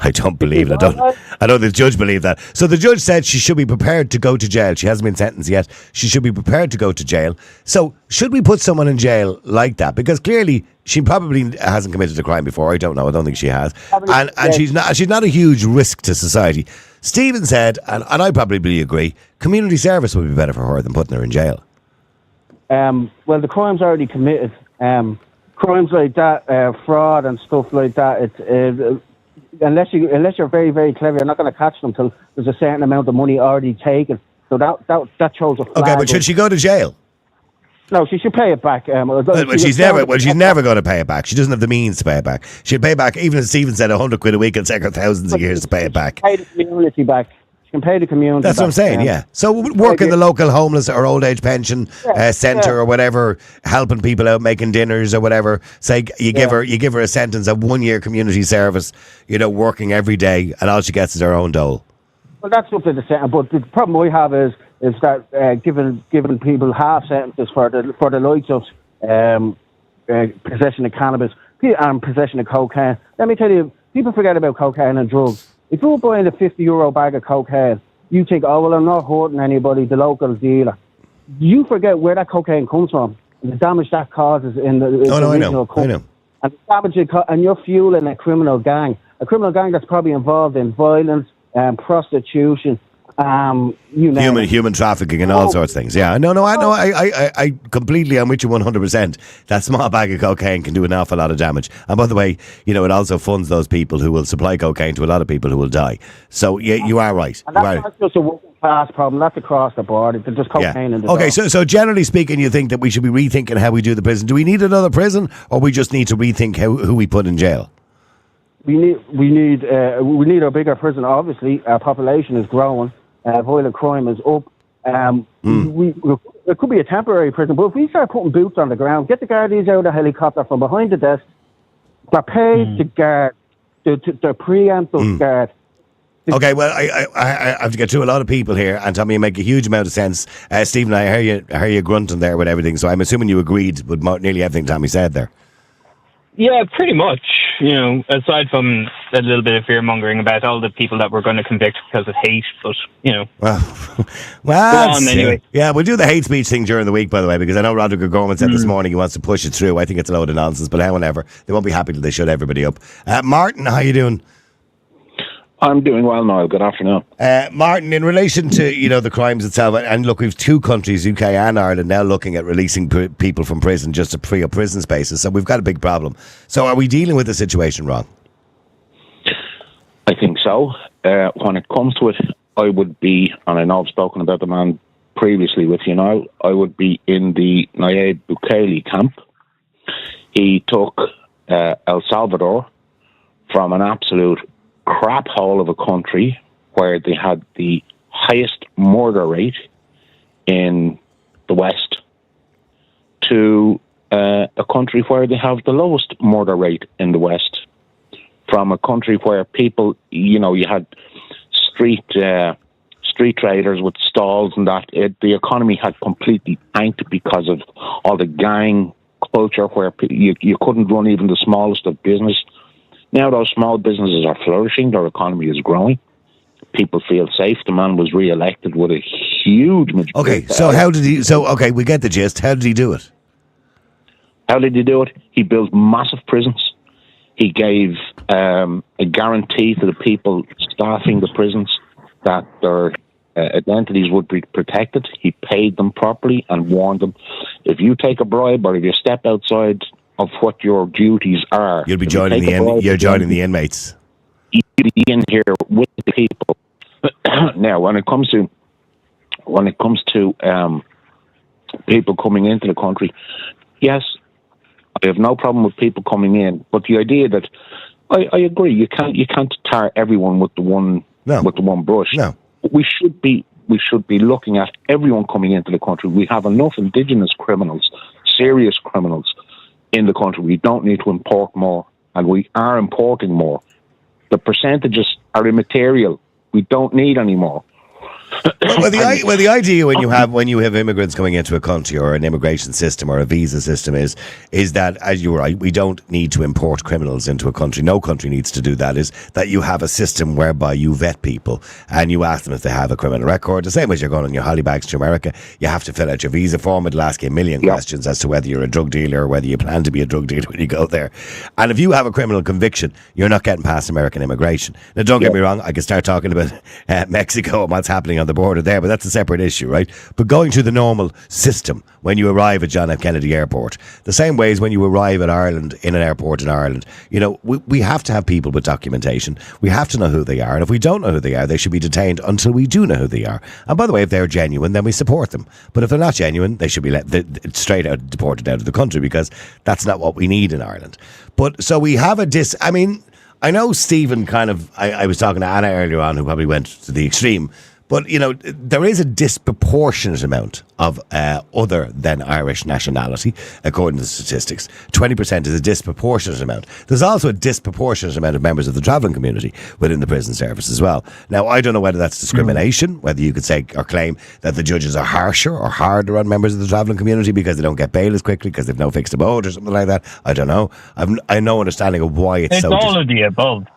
I don't believe it. I don't the judge believe that. So the judge said she should be prepared to go to jail. She hasn't been sentenced yet. She should be prepared to go to jail. So should we put someone in jail like that? Because clearly she probably hasn't committed a crime before. I don't know. I don't think she has. And she's not a huge risk to society. Stephen said, and I probably agree, community service would be better for her than putting her in jail. Well, the crime's already committed. Crimes like that, fraud and stuff like that, unless you're very, very clever, you're not going to catch them until there's a certain amount of money already taken. So that shows a flag. Okay, but should she go to jail? No, she should pay it back. She's never going to pay it back. She doesn't have the means to pay it back. She'll pay back, even as Stephen said, £100 a week. It'll take her thousands of years to pay it back. Pay the community back. She can pay the community. That's back. What I'm saying. Yeah. So work in the local homeless or old age pension centre or whatever, helping people out, making dinners or whatever. Say you give her a sentence of 1 year community service. Working every day, and all she gets is her own dole. Well, that's up to the sentence. But the problem we have is that giving people half sentences for the likes of possession of cannabis and possession of cocaine. Let me tell you, people forget about cocaine and drugs. If you're buying a €50 bag of cocaine, you think, oh, well, I'm not hurting anybody, the local dealer. You forget where that cocaine comes from and the damage that causes in the original company. I know. And the damage and you're fueling a criminal gang that's probably involved in violence and prostitution. Human trafficking and all sorts of things. Yeah, I completely, I'm with you 100%. That small bag of cocaine can do an awful lot of damage. And by the way, it also funds those people who will supply cocaine to a lot of people who will die. So yeah, you are right. And that's not just a working class problem. That's across the board. It's just cocaine in the Okay, so generally speaking, you think that we should be rethinking how we do the prison. Do we need another prison, or we just need to rethink who we put in jail? We need a bigger prison. Obviously, our population is growing. violent crime is up. It could be a temporary prison, but if we start putting boots on the ground, get the guardians out of the helicopter from behind the desk, they're paid to guard, they're preemptive guard. Okay, well, I have to get through a lot of people here, and Tommy, you make a huge amount of sense. Stephen, I hear you grunting there with everything, so I'm assuming you agreed with nearly everything Tommy said there. Yeah, pretty much. Aside from a little bit of fear mongering about all the people that we're going to convict because of hate, but Well, anyway. Yeah, we'll do the hate speech thing during the week, by the way, because I know Roderick Gorman said this morning he wants to push it through. I think it's a load of nonsense, but however, they won't be happy till they shut everybody up. Martin, how you doing? I'm doing well, Niall. Good afternoon. Martin, in relation to the crimes itself, and look, we've two countries, UK and Ireland, now looking at releasing people from prison just to free up prison spaces. So we've got a big problem. So are we dealing with the situation wrong? I think so. When it comes to it, I would be, and I know I've spoken about the man previously with you now, I would be in the Nayib Bukele camp. He took El Salvador from an absolute crap hole of a country where they had the highest murder rate in the West to a country where they have the lowest murder rate in the West. From a country where people, you had street traders with stalls and that, the economy had completely tanked because of all the gang culture where you couldn't run even the smallest of business. Now those small businesses are flourishing, their economy is growing, people feel safe. The man was re-elected with a huge majority. Okay, so how did he, we get the gist. How did he do it? How did he do it? He built massive prisons. He gave a guarantee to the people staffing the prisons that their identities would be protected. He paid them properly and warned them, if you take a bribe or if you step outside of what your duties are, you'll be joining the inmates. You'll be in here with the people. Now, when it comes to people coming into the country, yes, I have no problem with people coming in, but the idea that I agree, you can't tar everyone with the one brush. No, we should be looking at everyone coming into the country. We have enough indigenous criminals, serious criminals in the country. We don't need to import more, and we are importing more. The percentages are immaterial. We don't need any more. Well, the idea when you have immigrants coming into a country or an immigration system or a visa system is that, as you were right, we don't need to import criminals into a country. No country needs to do that. Is that you have a system whereby you vet people and you ask them if they have a criminal record. The same as you're going on your hollybags to America, you have to fill out your visa form. It'll ask you a million questions as to whether you're a drug dealer or whether you plan to be a drug dealer when you go there. And if you have a criminal conviction, you're not getting past American immigration. Now, don't get me wrong, I could start talking about Mexico and what's happening on the border there, but that's a separate issue, right? But going through the normal system when you arrive at John F. Kennedy Airport, the same way as when you arrive at Ireland, in an airport in Ireland, we have to have people with documentation. We have to know who they are, and if we don't know who they are, they should be detained until we do know who they are. And by the way, if they're genuine, then we support them. But if they're not genuine, they should be straight out deported out of the country, because that's not what we need in Ireland. But so we have I know Stephen I was talking to Anna earlier on, who probably went to the extreme. But, there is a disproportionate amount of other than Irish nationality, according to the statistics. 20% is a disproportionate amount. There's also a disproportionate amount of members of the travelling community within the prison service as well. Now, I don't know whether that's discrimination, whether you could say or claim that the judges are harsher or harder on members of the travelling community because they don't get bail as quickly because they've no fixed abode or something like that. I don't know. I have no understanding of why it's so... It's all of the above.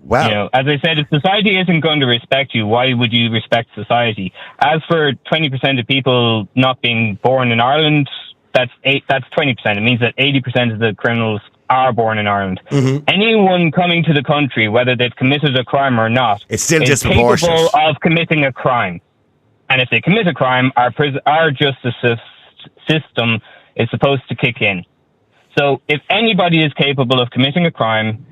Well, as I said, if society isn't going to respect you, why would you respect society? As for 20% of people not being born in Ireland, that's 20%. It means that 80% of the criminals are born in Ireland. Mm-hmm. Anyone coming to the country, whether they've committed a crime or not, it's still is disproportionate. Capable of committing a crime. And if they commit a crime, our justice system is supposed to kick in. So if anybody is capable of committing a crime,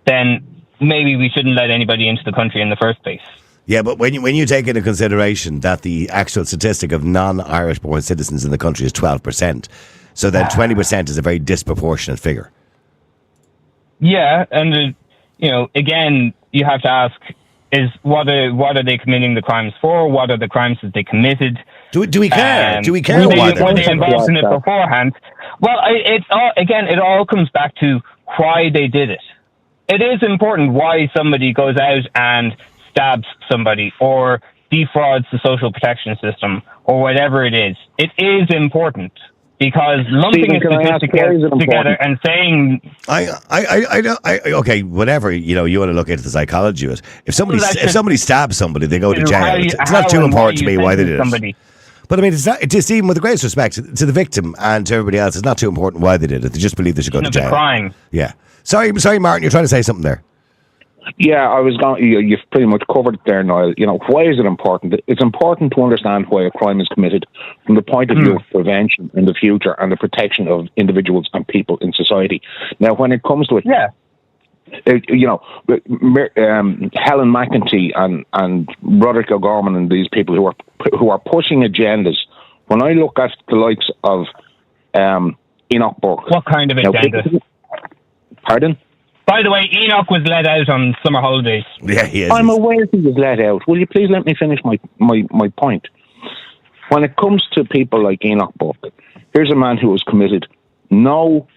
then maybe we shouldn't let anybody into the country in the first place. Yeah, but when you take into consideration that the actual statistic of non-Irish born citizens in the country is 12%, so then 20% is a very disproportionate figure. Yeah, and again, you have to ask, is what are they committing the crimes for? What are the crimes that they committed? Do we care? Do we care Were why they involved in it beforehand? Well, it all comes back to why they did it. It is important why somebody goes out and stabs somebody or defrauds the social protection system or whatever it is. It is important. Because lumping a statistic together and saying, okay, whatever, you want to look into the psychology of it. If somebody stabs somebody, they go to jail. It's not too important to me why they did it. But I mean, it's just even with the greatest respect to the victim and to everybody else, it's not too important why they did it. They just believe they should go to jail. It's a crime. Yeah. Sorry, Martin, you're trying to say something there. Yeah, I was going. You've pretty much covered it there, Niall. Why is it important? It's important to understand why a crime is committed from the point of view of prevention in the future and the protection of individuals and people in society. Now, when it comes to it, Helen McEntee and Roderick O'Gorman and these people who are pushing agendas. When I look at the likes of Enoch Burke, what kind of agenda? Pardon? By the way, Enoch was let out on summer holidays. Yeah, he is. I'm aware he was let out. Will you please let me finish my point? When it comes to people like Enoch Burke, here's a man who has committed no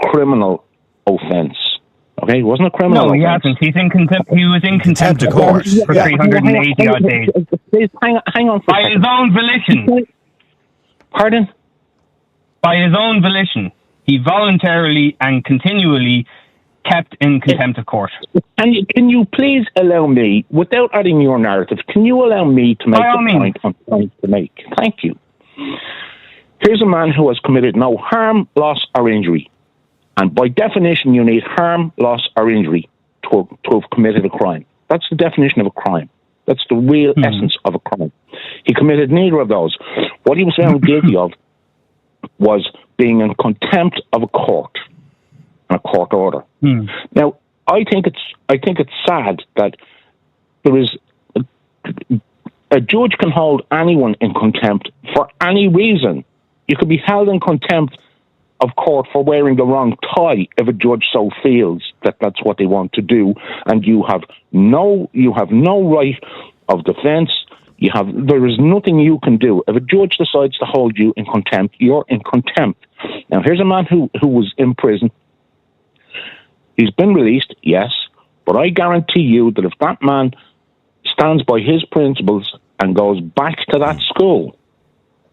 criminal offence. Okay, he wasn't a criminal. No, he hasn't. He's in contempt. He was in contempt of court for 380 odd days. Please, hang on. By his own volition. Pardon? By his own volition, he voluntarily and continually kept in contempt of court. Can you please allow me, without adding your narrative, can you allow me to make the point I'm trying to make? Thank you. Here's a man who has committed no harm, loss, or injury. And by definition, you need harm, loss, or injury to have committed a crime. That's the definition of a crime. That's the real essence of a crime. He committed neither of those. What he was found guilty of was being in contempt of a court. A court order. Now, I think it's sad that there is a judge can hold anyone in contempt for any reason. You could be held in contempt of court for wearing the wrong tie if a judge so feels that that's what they want to do, and you have no right of defence. There is nothing you can do. If a judge decides to hold you in contempt, you're in contempt. Now, here's a man who was in prison. He's been released, yes, but I guarantee you that if that man stands by his principles and goes back to that school,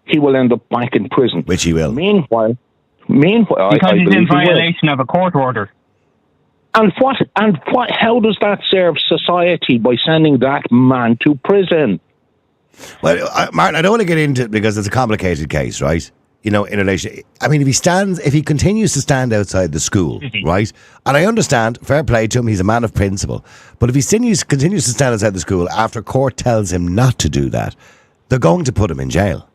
he will end up back in prison. Which he will. Meanwhile, because he's in violation of a court order. And what? How does that serve society by sending that man to prison? Well, Martin, I don't want to get into it because it's a complicated case, right? In relation, I mean, if he continues to stand outside the school, right? And I understand, fair play to him, he's a man of principle. But if he continues to stand outside the school after court tells him not to do that, they're going to put him in jail.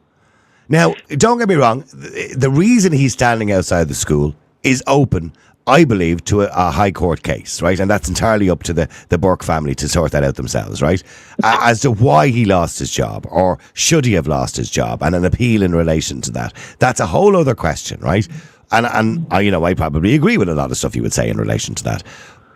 Now, don't get me wrong, the reason he's standing outside the school is open, I believe, to a high court case, right? And that's entirely up to the Burke family to sort that out themselves, right? As to why he lost his job, or should he have lost his job, and an appeal in relation to that. That's a whole other question, right? And I probably agree with a lot of stuff you would say in relation to that.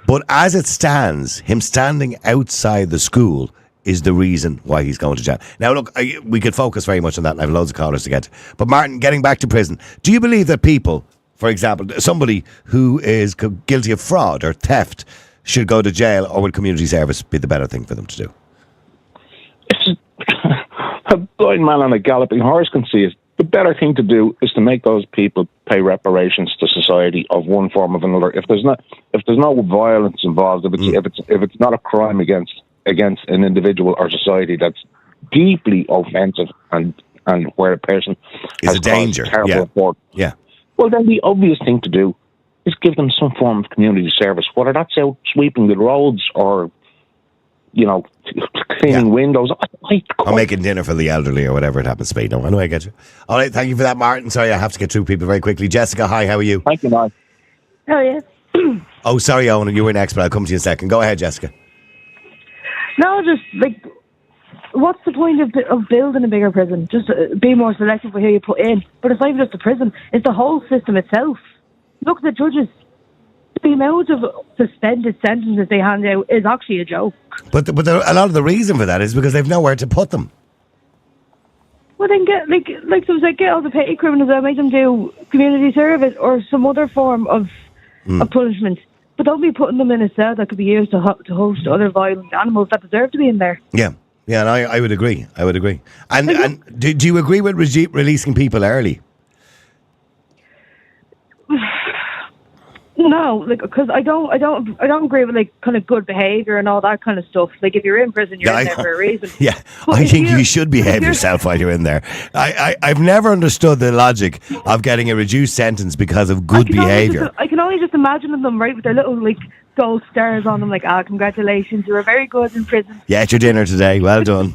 But as it stands, him standing outside the school is the reason why he's going to jail. Now, look, we could focus very much on that, and I have loads of callers to get to. But Martin, getting back to prison, do you believe that people, for example, somebody who is guilty of fraud or theft should go to jail, or would community service be the better thing for them to do? A blind man on a galloping horse can see it. The better thing to do is to make those people pay reparations to society of one form or another. If there's no violence involved, if it's not a crime against an individual or society that's deeply offensive and where a person is a danger, report. Yeah. Well, then the obvious thing to do is give them some form of community service, whether that's out sweeping the roads or, cleaning windows. Or making dinner for the elderly or whatever it happens to be. No, I know I get you. All right, thank you for that, Martin. Sorry, I have to get through people very quickly. Jessica, hi, how are you? Thank you, Niall. Oh, yeah. Oh, sorry, Owen, you were next, but I'll come to you in a second. Go ahead, Jessica. No, just, what's the point of building a bigger prison? Just be more selective with who you put in. But it's not even just the prison, it's the whole system itself. Look at the judges. the amount of suspended sentences they hand out is actually a joke. But a lot of the reason for that is because they've nowhere to put them. Well, then get get all the petty criminals and make them do community service or some other form of punishment. But don't be putting them in a cell that could be used to host other violent animals that deserve to be in there. Yeah, and I would agree. And do you agree with releasing people early? No, because I don't agree with kind of good behaviour and all that kind of stuff. Like if you're in prison, you're in there for a reason. Yeah, but I think you should behave yourself while you're in there. I've never understood the logic of getting a reduced sentence because of good behaviour. I can only just imagine them with their little gold stars on them, congratulations, you were very good in prison. You ate your dinner today, well done.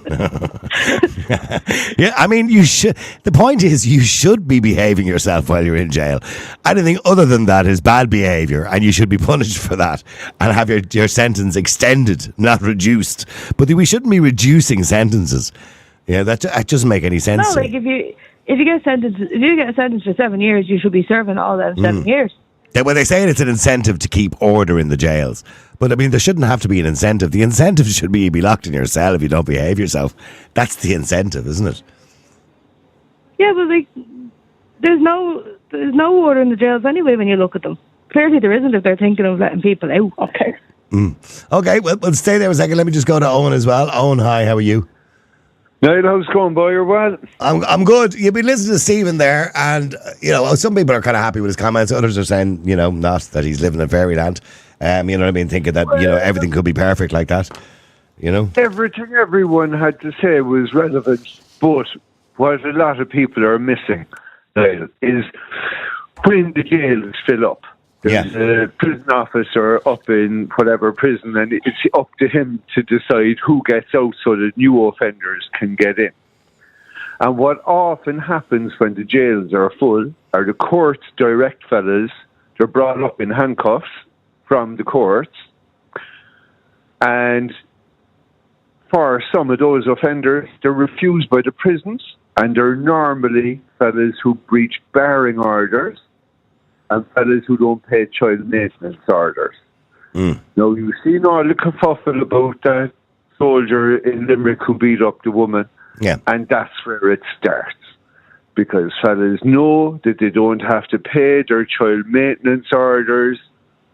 Yeah, I mean, you should. The point is, you should be behaving yourself while you're in jail. Anything other than that is bad behaviour, and you should be punished for that and have your sentence extended, not reduced. But we shouldn't be reducing sentences. Yeah, that doesn't make any sense. No, if you get a sentence for 7 years, you should be serving all that in 7 years. Well, they say it's an incentive to keep order in the jails. But, I mean, there shouldn't have to be an incentive. The incentive should be locked in your cell if you don't behave yourself. That's the incentive, isn't it? Yeah, but, there's no order in the jails anyway when you look at them. Clearly there isn't if they're thinking of letting people out. Okay. Okay, well, stay there a second. Let me just go to Owen as well. Owen, hi, how are you? Niall, how's it going, boy? You're well? I'm good. You've been listening to Stephen there, and some people are kind of happy with his comments. Others are saying, not that he's living in fairyland. You know what I mean? Thinking that everything could be perfect like that. Everything everyone had to say was relevant, but what a lot of people are missing, Niall, is when the jails fill up. There's a prison officer up in whatever prison, and it's up to him to decide who gets out so that new offenders can get in. And what often happens when the jails are full are the courts direct fellas. They're brought up in handcuffs from the courts. And for some of those offenders, they're refused by the prisons, and they're normally fellas who breach barring orders and fellas who don't pay child maintenance orders. Now, you've seen all the kerfuffle about that soldier in Limerick who beat up the woman, and that's where it starts. Because fellas know that they don't have to pay their child maintenance orders.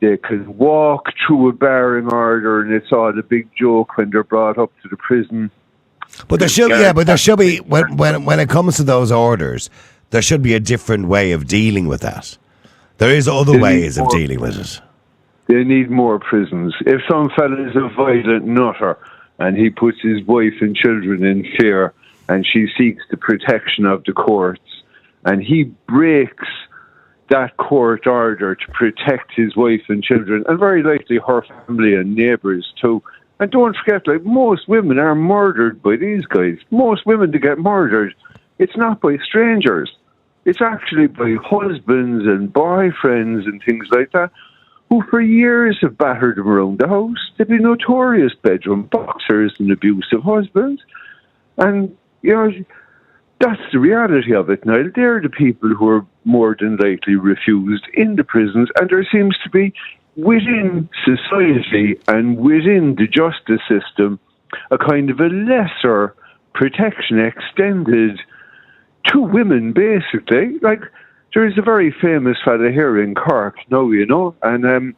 They can walk through a barring order, and it's all a big joke when they're brought up to the prison. But there should be when it comes to those orders, there should be a different way of dealing with that. There is other ways of dealing with it. They need more prisons. If some fella is a violent nutter and he puts his wife and children in fear and she seeks the protection of the courts and he breaks that court order to protect his wife and children and very likely her family and neighbours too. And don't forget, most women are murdered by these guys. Most women that get murdered, it's not by strangers. It's actually by husbands and boyfriends and things like that who for years have battered them around the house. They've been notorious bedroom boxers and abusive husbands. And, that's the reality of it now. They're the people who are more than likely refused in the prisons, and there seems to be within society and within the justice system a kind of a lesser protection extended to women, basically. There is a very famous fella here in Cork now, and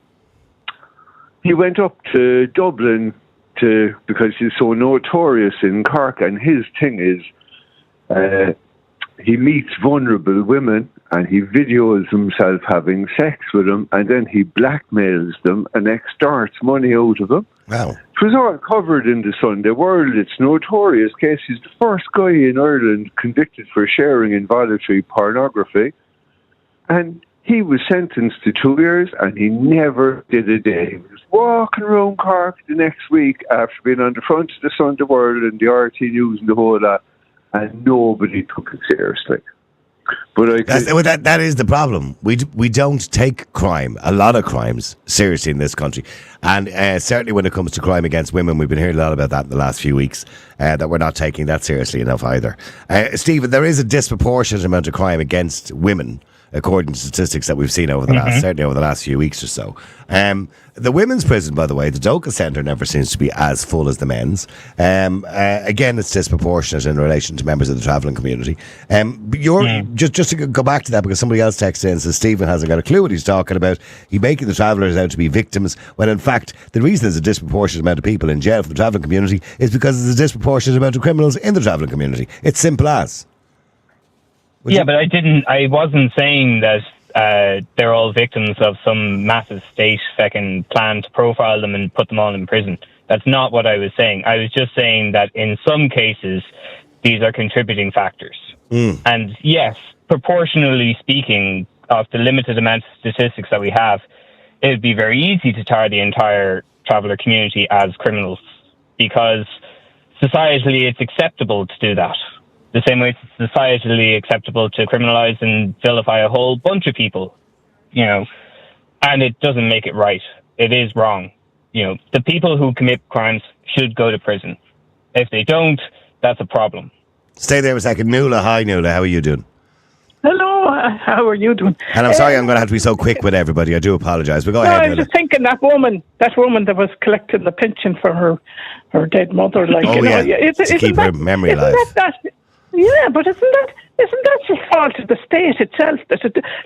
he went up to Dublin because he's so notorious in Cork, and his thing is he meets vulnerable women and he videos himself having sex with them, and then he blackmails them and extorts money out of them. Wow. It was all covered in the Sunday World. It's notorious case. He's the first guy in Ireland convicted for sharing involuntary pornography. And he was sentenced to 2 years and he never did a day. He was walking around Cork the next week after being on the front of the Sunday World and the RT News and the whole lot, and nobody took it seriously. But that is the problem. We don't take crime, a lot of crimes, seriously in this country. And certainly when it comes to crime against women, we've been hearing a lot about that in the last few weeks, that we're not taking that seriously enough either. Stephen, there is a disproportionate amount of crime against women, according to statistics that we've seen over the certainly over the last few weeks or so. The women's prison, by the way, the Doka Centre never seems to be as full as the men's. Again, it's disproportionate in relation to members of the travelling community. Just to go back to that, because somebody else texted in and says Stephen hasn't got a clue what he's talking about. He's making the travellers out to be victims, when in fact the reason there's a disproportionate amount of people in jail for the travelling community is because there's a disproportionate amount of criminals in the travelling community. It's simple as. But I wasn't saying that they're all victims of some massive state fucking plan to profile them and put them all in prison. That's not what I was saying. I was just saying that in some cases, these are contributing factors. And yes, proportionally speaking, of the limited amount of statistics that we have, it would be very easy to tar the entire traveller community as criminals, because societally it's acceptable to do that. The same way it's societally acceptable to criminalise and vilify a whole bunch of people, and it doesn't make it right. It is wrong. The people who commit crimes should go to prison. If they don't, that's a problem. Stay there a second. Nuala, hi Nuala, how are you doing? Hello, how are you doing? And I'm sorry I'm going to have to be so quick with everybody. I do apologise, but go ahead, I was Nuala. just thinking that woman that was collecting the pension for her dead mother. To keep her memory alive. Yeah, but isn't that the fault of the state itself?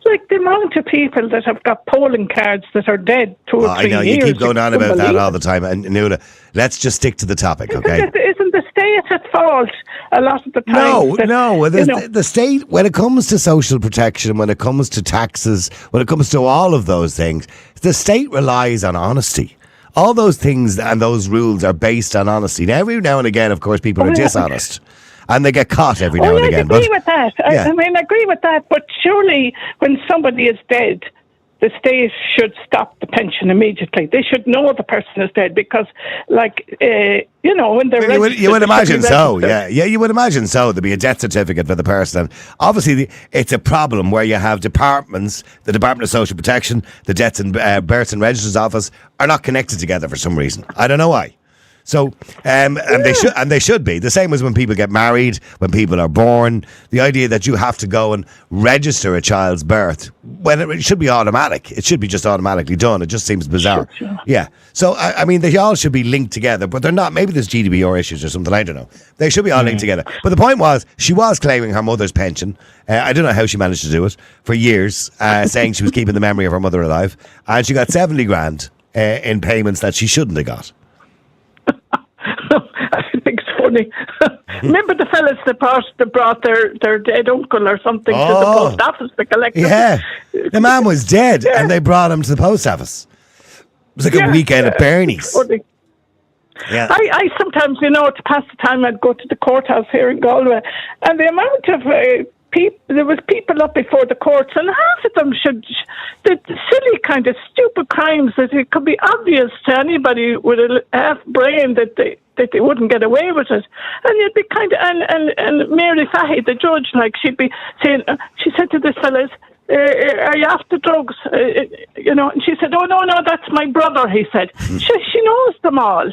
Like the amount of people that have got polling cards that are dead 2 or 3 years. I know, you keep going on about that all the time. And Nuala, let's just stick to the topic, okay? Isn't the state at fault a lot of the time? No. The state, when it comes to social protection, when it comes to taxes, when it comes to all of those things, the state relies on honesty. All those things and those rules are based on honesty. Now, every now and again, of course, people are dishonest. And they get caught every now and again. I agree with that. I agree with that. But surely when somebody is dead, the state should stop the pension immediately. They should know the person is dead because, when they're you would imagine so, yeah. You would imagine so. There'd be a death certificate for the person. And obviously, it's a problem where you have departments, the Department of Social Protection, the Deaths and Births and Registers Office, are not connected together for some reason. I don't know why. So, and they should be. The same as when people get married, when people are born. The idea that you have to go and register a child's birth, when it should be automatic. It should be just automatically done. It just seems bizarre. Sure. Yeah. So, I mean, they all should be linked together, but they're not. Maybe there's GDPR issues or something. I don't know. They should be all linked together. But the point was, she was claiming her mother's pension. I don't know how she managed to do it for years, saying she was keeping the memory of her mother alive. And she got 70 grand in payments that she shouldn't have got. I think it's funny. Remember the fellas that brought their dead uncle or something to the post office to collect them? Yeah. The man was dead and they brought him to the post office. It was like a weekend at Bernie's. Funny. Yeah. I sometimes, to pass the time, I'd go to the courthouse here in Galway, and the amount of there was people up before the courts, and half of them the silly kind of stupid crimes that it could be obvious to anybody with a half brain that they wouldn't get away with it. And you'd be kind of, and Mary Fahy, the judge, she'd be saying, she said to this fellas, are you after drugs? And she said, oh, no, that's my brother, he said. She knows them all.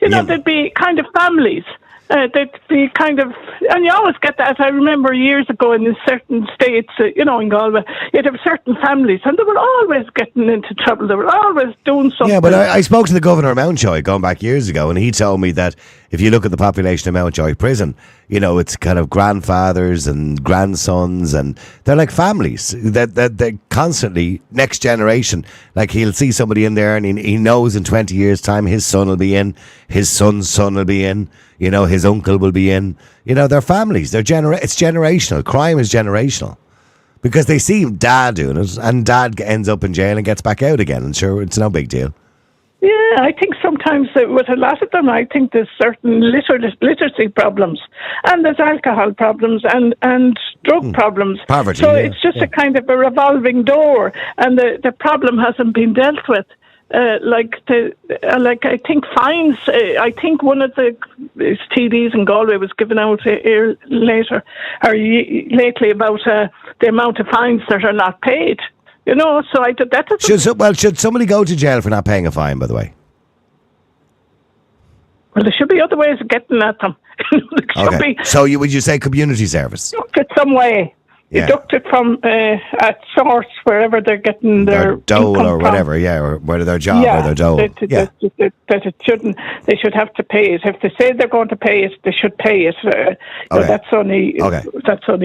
There'd be kind of families. They'd be kind of, and you always get that. I remember years ago in certain states, in Galway, you'd have certain families, and they were always getting into trouble. They were always doing something. Yeah, but I spoke to the governor of Mountjoy going back years ago, and he told me that if you look at the population of Mountjoy Prison, it's kind of grandfathers and grandsons, and they're like families. That they're constantly next generation. Like he'll see somebody in there, and he knows in 20 years' time his son will be in, his son's son will be in. His uncle will be in. They're families. It's generational. Crime is generational. Because they see dad doing it, and dad ends up in jail and gets back out again. And sure, it's no big deal. Yeah, I think sometimes with a lot of them, I think there's certain literacy problems, and there's alcohol problems, and drug problems. Poverty. So it's just a kind of a revolving door, and the problem hasn't been dealt with. I think fines. I think one of the TDs in Galway was given out here lately about the amount of fines that are not paid. So I did that. Should somebody go to jail for not paying a fine? By the way. Well, there should be other ways of getting at them. Okay. So would you say community service? Look at some way. deducted from at source, wherever they're getting their dole income or whatever, or whether their job or their dole. That it shouldn't. They should have to pay it. If they say they're going to pay it, they should pay it. That's only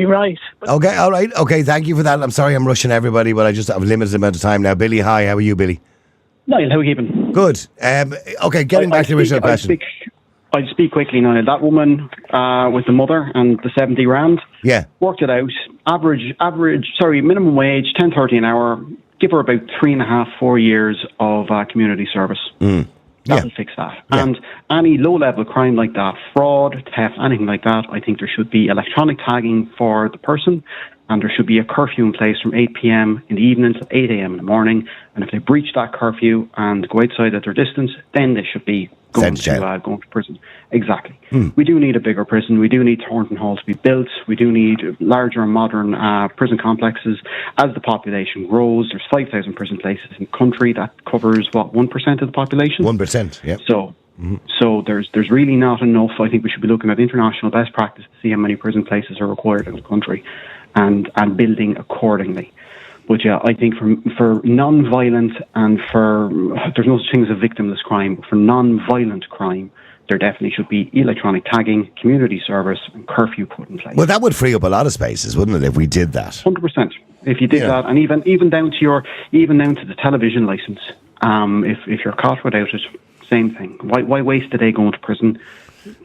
right. Okay, all right. Okay, thank you for that. I'm sorry I'm rushing everybody, but I just have a limited amount of time now. Billy, hi. How are you, Billy? Niall, how are you keeping? Good. Okay, getting back to the original question. I'll speak quickly, Niall. That woman with the mother and the 70 rand. Yeah. Worked it out. Minimum wage, 10.30 an hour. Give her about 3.5, 4 years of community service. That'll fix that. Yeah. And any low-level crime like that, fraud, theft, anything like that, I think there should be electronic tagging for the person, and there should be a curfew in place from 8 p.m. in the evening to 8 a.m. in the morning. And if they breach that curfew and go outside at their distance, then they should be going to prison. Exactly. We do need a bigger prison. We do need Thornton Hall to be built. We do need larger modern prison complexes. As the population grows, there's 5,000 prison places in the country. That covers, 1% of the population? 1%, yeah. So there's really not enough. I think we should be looking at international best practice to see how many prison places are required in the country and building accordingly. But yeah, I think for non-violent and there's no such thing as a victimless crime, but for non-violent crime, there definitely should be electronic tagging, community service, and curfew put in place. Well, that would free up a lot of spaces, wouldn't it, if we did that? 100%. If you did that, and even down to the television license, if you're caught without it, same thing. Why waste a day going to prison?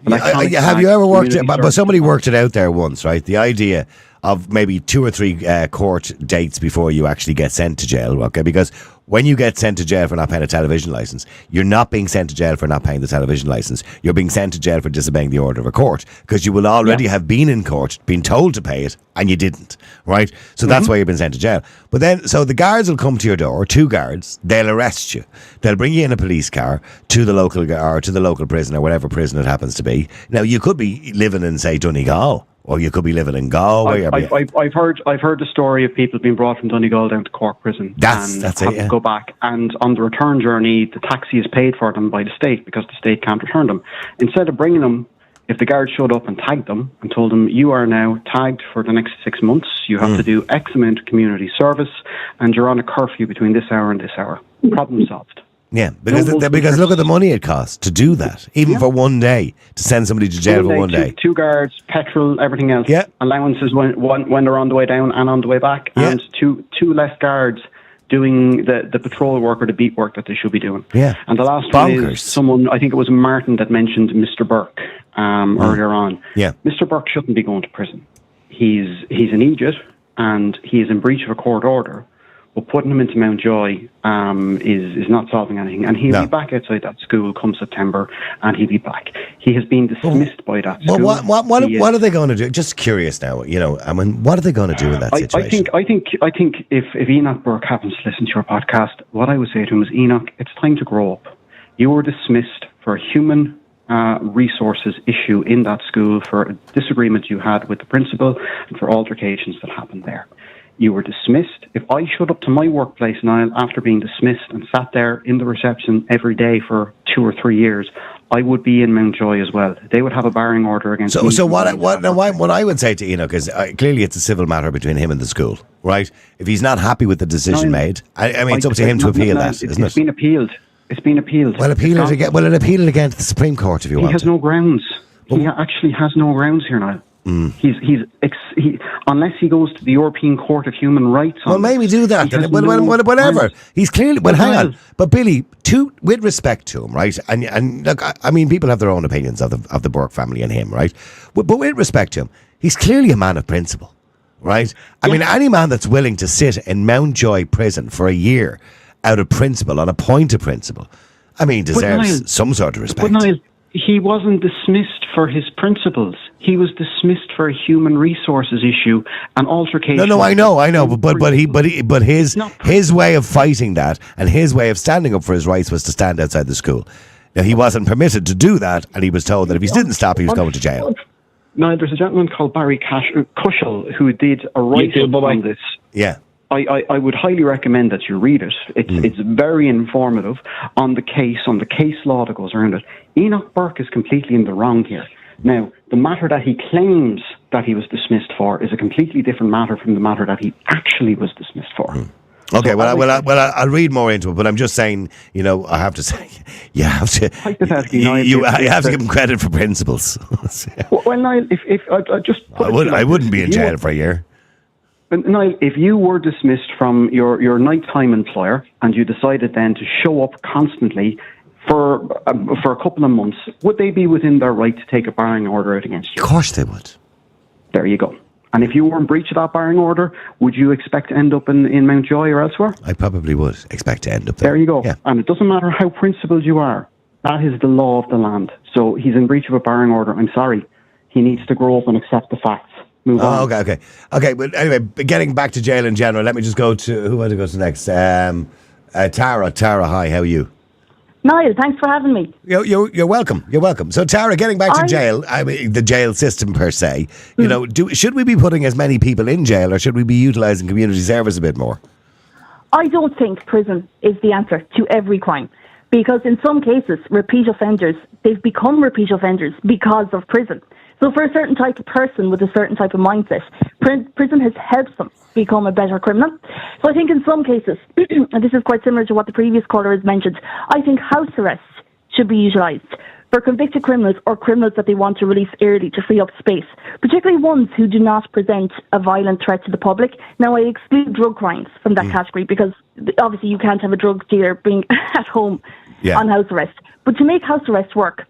Have you ever worked it? But somebody worked it out there once, right? The idea of maybe 2 or 3 court dates before you actually get sent to jail, okay? Because when you get sent to jail for not paying a television license, you're not being sent to jail for not paying the television license. You're being sent to jail for disobeying the order of a court, because you will already have been in court, been told to pay it, and you didn't, right? So that's why you've been sent to jail. But then, so the guards will come to your door, 2 guards, they'll arrest you. They'll bring you in a police car to the local prison or whatever prison it happens to be. Now, you could be living in, say, Donegal, or you could be living in Galway. I've heard the story of people being brought from Donegal down to Cork prison. That's it. To go back, and on the return journey, the taxi is paid for them by the state because the state can't return them. Instead of bringing them, if the guard showed up and tagged them and told them, you are now tagged for the next 6 months, you have to do X amount of community service, and you're on a curfew between this hour and this hour. Problem solved. Yeah, because look at the money it costs to do that, even for one day, to send somebody to jail for one day. 2 guards, petrol, everything else. Yeah. Allowances when they're on the way down and on the way back, and two less guards doing the patrol work or the beat work that they should be doing. Yeah. And the last one is someone, I think it was Martin, that mentioned Mr. Burke earlier on. Yeah. Mr. Burke shouldn't be going to prison. He's an idiot, and he is in breach of a court order. But putting him into Mountjoy is not solving anything. And he'll be back outside that school come September, and he'll be back. He has been dismissed by that school. Well, what are they going to do? Just curious now, what are they going to do in that situation? I think if Enoch Burke happens to listen to your podcast, what I would say to him is, Enoch, it's time to grow up. You were dismissed for a human resources issue in that school, for a disagreement you had with the principal, and for altercations that happened there. You were dismissed. If I showed up to my workplace, Niall, after being dismissed and sat there in the reception every day for 2 or 3 years, I would be in Mountjoy as well. They would have a barring order against me. So what I would say to Enoch is, clearly it's a civil matter between him and the school, right? If he's not happy with the decision made, I mean, it's up to him to appeal that, isn't it? It's been appealed. It's been appealed. Well, appeal it again to the Supreme Court if you want. He has no grounds. He actually has no grounds here, Niall. He unless he goes to the European Court of Human Rights. Well, maybe do that. Whatever. He's clearly. Well, hang on. But Billy, with respect to him, right? And look, I mean, people have their own opinions of the Burke family and him, right? But with respect to him, he's clearly a man of principle, right? I mean, any man that's willing to sit in Mountjoy prison for a year out of principle, on a point of principle, I mean, deserves some sort of respect. But Niall, he wasn't dismissed for his principles. He was dismissed for a human resources issue, an altercation. No, I know, but his way of fighting that and his way of standing up for his rights was to stand outside the school. Now, he wasn't permitted to do that, and he was told that if he didn't stop, he was going to jail. Now, there's a gentleman called Barry Cushel who did a write-up on this. Yeah. I would highly recommend that you read it. It's very informative on the case law that goes around it. Enoch Burke is completely in the wrong here. Now, the matter that he claims that he was dismissed for is a completely different matter from the matter that he actually was dismissed for. Okay, I'll read more into it, but I'm just saying, I have to say, you have to, you have to give him credit for principles. Well, Niall, if I just I wouldn't be in jail for a year. Niall, if you were dismissed from your nighttime employer and you decided then to show up constantly for a couple of months, would they be within their right to take a barring order out against you? Of course they would. There you go. And if you were in breach of that barring order, would you expect to end up in Mountjoy or elsewhere? I probably would expect to end up there. There you go. Yeah. And it doesn't matter how principled you are. That is the law of the land. So he's in breach of a barring order. I'm sorry. He needs to grow up and accept the facts. Move on. Okay. But anyway, getting back to jail in general, let me just go to, who want to go to next? Tara. Tara, hi, how are you? Niall, thanks for having me. You're welcome. You're welcome. So, Tara, getting back to jail, I mean, the jail system per se, should we be putting as many people in jail, or should we be utilising community service a bit more? I don't think prison is the answer to every crime, because in some cases, repeat offenders, they've become repeat offenders because of prison. So for a certain type of person with a certain type of mindset, prison has helped them become a better criminal. So I think in some cases, and this is quite similar to what the previous caller has mentioned, I think house arrest should be utilised for convicted criminals or criminals that they want to release early to free up space, particularly ones who do not present a violent threat to the public. Now, I exclude drug crimes from that category because obviously you can't have a drug dealer being at home on house arrest. But to make house arrest work,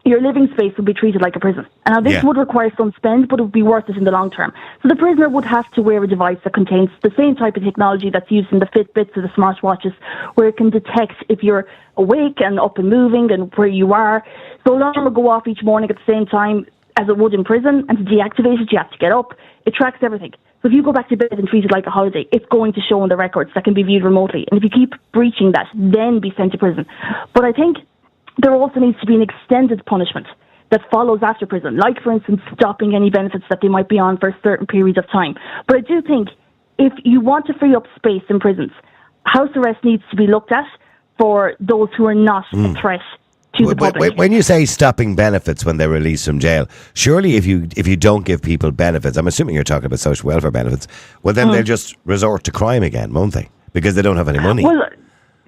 your living space would be treated like a prison. And now this would require some spend, but it would be worth it in the long term. So the prisoner would have to wear a device that contains the same type of technology that's used in the Fitbits or the smartwatches, where it can detect if you're awake and up and moving and where you are. So alarm will go off each morning at the same time as it would in prison, and to deactivate it, you have to get up. It tracks everything. So if you go back to bed and treat it like a holiday, it's going to show on the records that can be viewed remotely. And if you keep breaching that, then be sent to prison. But I think there also needs to be an extended punishment that follows after prison, like, for instance, stopping any benefits that they might be on for a certain period of time. But I do think if you want to free up space in prisons, house arrest needs to be looked at for those who are not a threat to the public. When you say stopping benefits when they're released from jail, surely if you don't give people benefits, I'm assuming you're talking about social welfare benefits, well, then they'll just resort to crime again, won't they? Because they don't have any money. Well,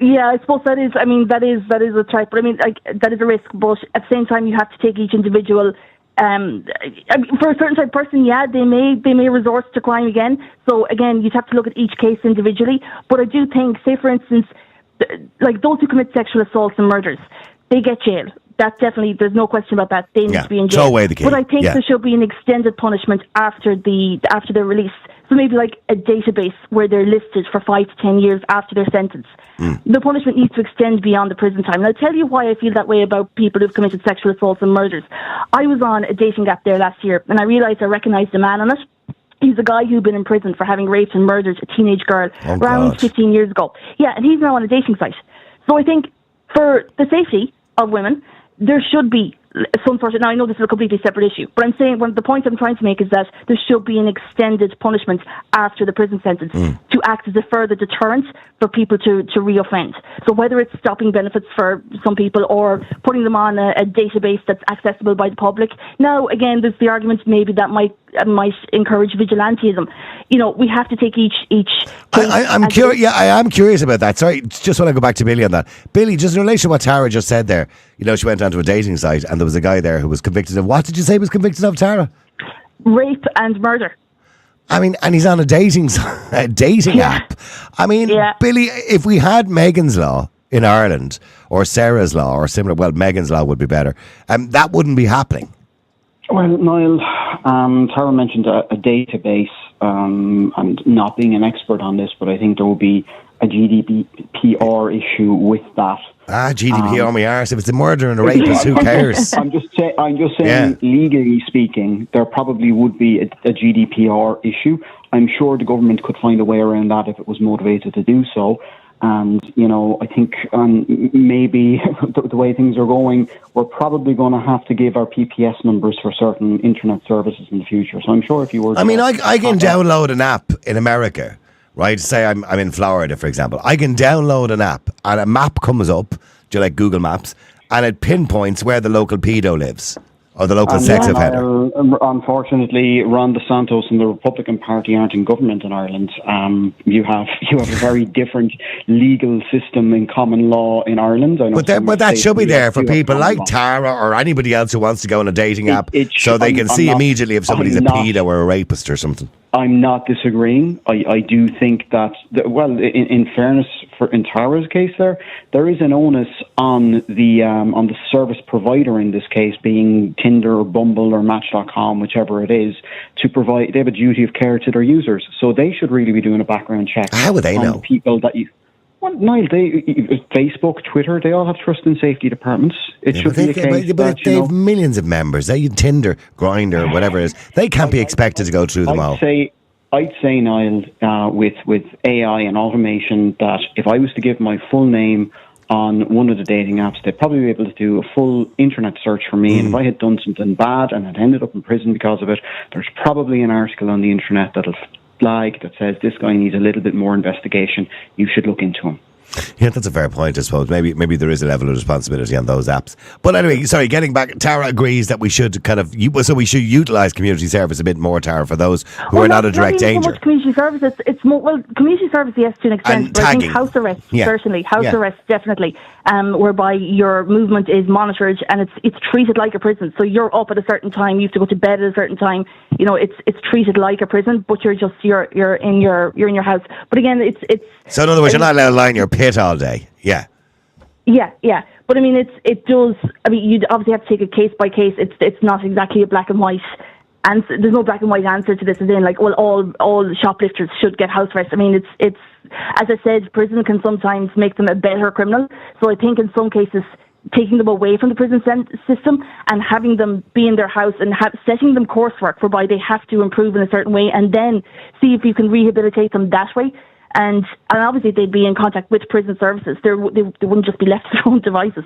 yeah, I suppose that is a threat, but I mean, that is a risk. But at the same time, you have to take each individual. For a certain type of person, they may resort to crime again. So again, you'd have to look at each case individually. But I do think, say for instance, like those who commit sexual assaults and murders, they get jail. That's definitely, there's no question about that. They need to be in jail. Throw away the key. But I think there should be an extended punishment after their release. So maybe like a database where they're listed for 5 to 10 years after their sentence. The punishment needs to extend beyond the prison time. And I'll tell you why I feel that way about people who've committed sexual assaults and murders. I was on a dating app there last year, and I realised I recognised a man on it. He's a guy who'd been in prison for having raped and murdered a teenage girl around 15 years ago. Yeah, and he's now on a dating site. So I think for the safety of women, there should be some sort of, now I know this is a completely separate issue, but I'm saying, the point I'm trying to make is that there should be an extended punishment after the prison sentence to act as a further deterrent for people to reoffend. So whether it's stopping benefits for some people or putting them on a database that's accessible by the public. Now, again, there's the argument maybe that might encourage vigilantism. We have to take each I'm curious. Yeah, I am curious about that. Sorry, just want to go back to Billy on that. Billy, just in relation to what Tara just said there, she went onto a dating site and there was a guy there who was convicted of, what did you say he was convicted of, Tara? Rape and murder. I mean, and he's on a dating app. I mean, Billy, if we had Megan's Law in Ireland or Sarah's Law or similar, well, Megan's Law would be better, that wouldn't be happening. Well, Niall, Tara mentioned a database and not being an expert on this, but I think there will be a GDPR issue with that. GDPR my arse. If it's a murder and a rapist, who cares? I'm just saying, legally speaking, there probably would be a GDPR issue. I'm sure the government could find a way around that if it was motivated to do so. And, I think maybe the way things are going, we're probably going to have to give our PPS numbers for certain internet services in the future. So I'm sure if you were... I can download an app in America, right? Say I'm in Florida, for example. I can download an app and a map comes up, like Google Maps, and it pinpoints where the local pedo lives. or the local sex offender? Unfortunately, Ron DeSantis and the Republican Party aren't in government in Ireland. You have a very different legal system in common law in Ireland. I know But that should be there for people like Tara or anybody else who wants to go on a dating app, so they can see immediately if somebody's a pedo or a rapist or something. I'm not disagreeing. I do think that, in fairness, in Tara's case, there is an onus on the service provider in this case, being Tinder or Bumble or Match.com, whichever it is, to provide. They have a duty of care to their users, so they should really be doing a background check. How would they know? The people that you. Well, Niall, Facebook, Twitter, they all have trust and safety departments. It should be a case that, they have millions of members. They use Tinder, Grindr, whatever it is. They can't be expected to go through them all. I'd say, Niall, with AI and automation, that if I was to give my full name on one of the dating apps, they'd probably be able to do a full internet search for me. And if I had done something bad and had ended up in prison because of it, there's probably an article on the internet that'll flag that says this guy needs a little bit more investigation. You should look into him. Yeah, that's a fair point, I suppose. Maybe there is a level of responsibility on those apps. But anyway, sorry, getting back, Tara agrees that we should we should utilise community service a bit more, Tara, for those who are not a direct danger. So much community service, it's more, community service, yes, to an extent, and but tagging. I think house arrest, certainly, arrest, definitely, whereby your movement is monitored and it's treated like a prison. So you're up at a certain time, you have to go to bed at a certain time. You know, it's treated like a prison, but you're in your house. But again, it's. So in other words, you're not allowed to lie in your pit all day. Yeah. Yeah. But I mean, it does. I mean, you'd obviously have to take it case by case. It's not exactly a black and white answer. There's no black and white answer to this. As in, like, well, all shoplifters should get house arrest. I mean, it's as I said, prison can sometimes make them a better criminal. So I think in some cases, taking them away from the prison system and having them be in their house and setting them coursework whereby they have to improve in a certain way, and then see if you can rehabilitate them that way. And obviously they'd be in contact with prison services. They wouldn't just be left to their own devices.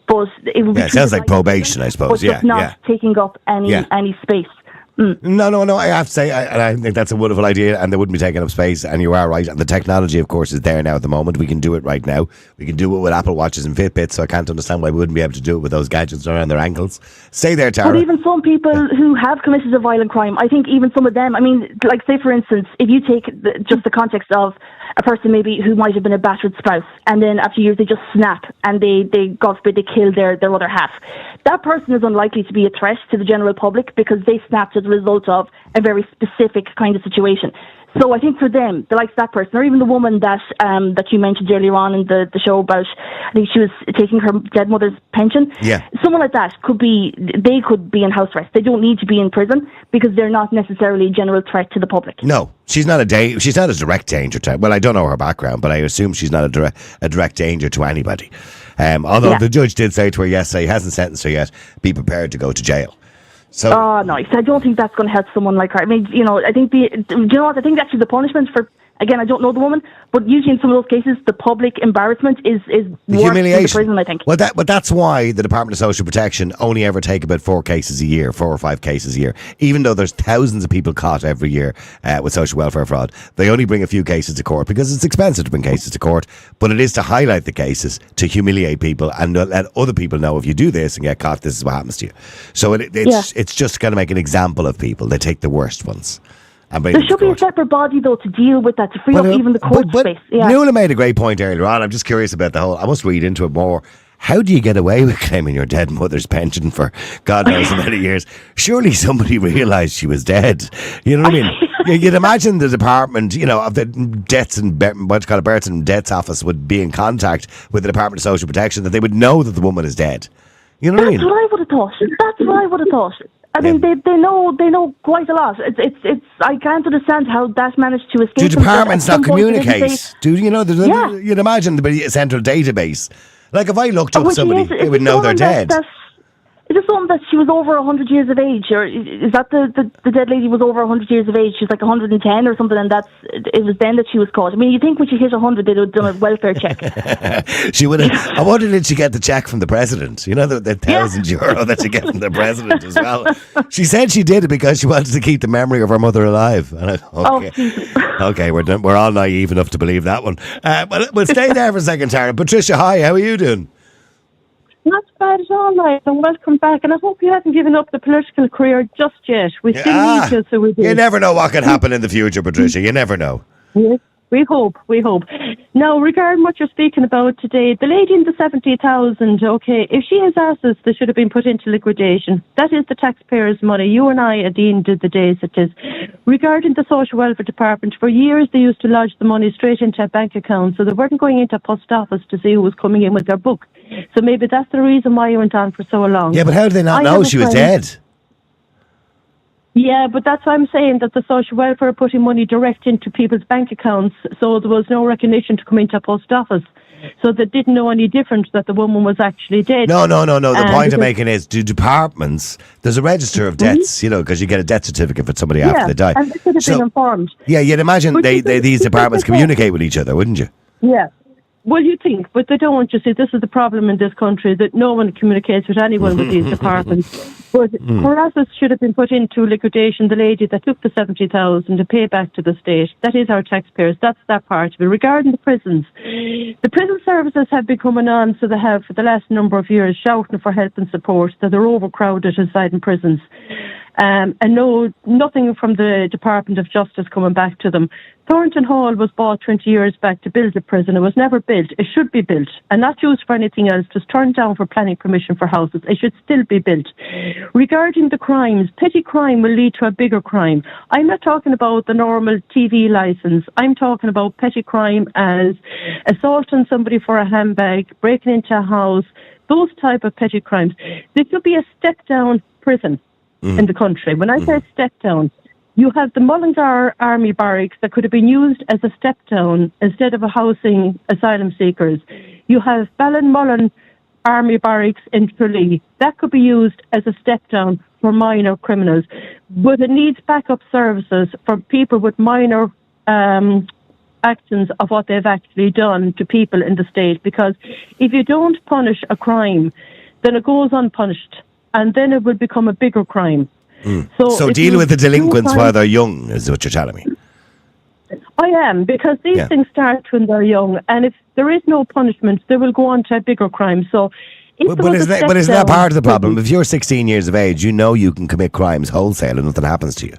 But it would be it sounds like probation, I suppose. But just not taking up any space. No, I have to say, I think that's a wonderful idea, and they wouldn't be taking up space, and you are right. And the technology, of course, is there now at the moment. We can do it right now. We can do it with Apple Watches and Fitbits, so I can't understand why we wouldn't be able to do it with those gadgets around their ankles. Stay there, Tara. But even some people who have committed a violent crime, I think even some of them, I mean, like, say, for instance, if you take just the context of a person maybe who might have been a battered spouse, and then after years they just snap and they God forbid, they kill their other half. That person is unlikely to be a threat to the general public because they snapped as a result of a very specific kind of situation. So I think for them, the likes of that person, or even the woman that you mentioned earlier on in the show about, I think she was taking her dead mother's pension. Yeah. Someone like that could be in house arrest. They don't need to be in prison because they're not necessarily a general threat to the public. No, she's not a direct danger to. Well, I don't know her background, but I assume she's not a direct danger to anybody. Although the judge did say to her yesterday, he hasn't sentenced her yet, be prepared to go to jail. So, nice. I don't think that's going to help someone like her. I mean, I think I think actually the punishment for, again, I don't know the woman, but usually in some of those cases, the public embarrassment is worse humiliation. than the prison, I think. Well, that's why the Department of Social Protection only ever take about 4 or 5 cases a year. Even though there's thousands of people caught every year with social welfare fraud, they only bring a few cases to court because it's expensive to bring cases to court. But it is to highlight the cases, to humiliate people, and let other people know if you do this and get caught, this is what happens to you. So it's just going to make an example of people. They take the worst ones. There should be a separate body, though, to deal with that, to free up even the court space. Yeah. Nuala made a great point earlier on. I'm just curious about the whole. I must read into it more. How do you get away with claiming your dead mother's pension for God knows how many years? Surely somebody realised she was dead. You know what I mean? You'd imagine the department, of the deaths and births and deaths office would be in contact with the Department of Social Protection, that they would know that the woman is dead. You know what I mean? That's what I would have thought. I mean, they know quite a lot. It's. I can't understand how that managed to escape. Do departments not communicate? You'd imagine there'd be a central database. Like if I looked up somebody, they would know they're dead. Is it something that she was over 100 years of age, or is that the dead lady was over 100 years of age? She was like 110 or something, and it was then that she was caught. I mean, you think when she hit 100, they'd have done a welfare check. She would have. I wonder, did she get the check from the president? You know, the €1,000 that she get from the president as well. She said she did it because she wanted to keep the memory of her mother alive. And okay, we're all naive enough to believe that one. But we'll stay there for a second, Tara. Patricia, hi. How are you doing? Not bad at all, Niall, and welcome back. And I hope you haven't given up the political career just yet. We still need you, so we do. You never know what could happen in the future, Patricia. You never know. Yes, we hope. Now, regarding what you're speaking about today, the lady in the 70,000, okay, if she has assets that should have been put into liquidation, that is the taxpayers' money. You and I, at the end of the day, it is. Regarding the Social Welfare Department, for years they used to lodge the money straight into a bank account, so they weren't going into a post office to see who was coming in with their book. So maybe that's the reason why it went on for so long. Yeah, but how did they not know she was dead? Yeah, but that's why I'm saying that the social welfare are putting money direct into people's bank accounts, so there was no recognition to come into a post office. So they didn't know any different that the woman was actually dead. No. The point I'm making is, do departments, there's a register of deaths, because you get a death certificate for somebody after they die. And they could have been informed. Yeah, you'd imagine these departments communicate with each other, wouldn't you? Yeah. Well, you think, but they don't. You see, this is the problem in this country, that no one communicates with anyone with these departments. But her assets should have been put into liquidation. The lady that took the 70,000 to pay back to the state, that is our taxpayers. That's that part of it. Regarding the prisons, the prison services have been coming on, so they have for the last number of years, shouting for help and support, that they're overcrowded inside in prisons. And nothing from the Department of Justice coming back to them. Thornton Hall was bought 20 years back to build a prison. It was never built. It should be built and not used for anything else, just turned down for planning permission for houses. It should still be built. Regarding the crimes, petty crime will lead to a bigger crime. I'm not talking about the normal TV licence. I'm talking about petty crime as assaulting somebody for a handbag, breaking into a house, those type of petty crimes. There should be a step-down prison in the country. When I say step-down, you have the Mullingar Army Barracks that could have been used as a step-down instead of a housing asylum seekers. You have Ballinmullen Army Barracks in Tralee. That could be used as a step-down for minor criminals. But it needs backup services for people with minor actions of what they've actually done to people in the state. Because if you don't punish a crime, then it goes unpunished. And then it would become a bigger crime. So deal with the delinquents while they're young, is what you're telling me. I am, because these things start when they're young, and if there is no punishment, they will go on to a bigger crime. So, but isn't that part of the problem? If you're 16 years of age, you know you can commit crimes wholesale and nothing happens to you.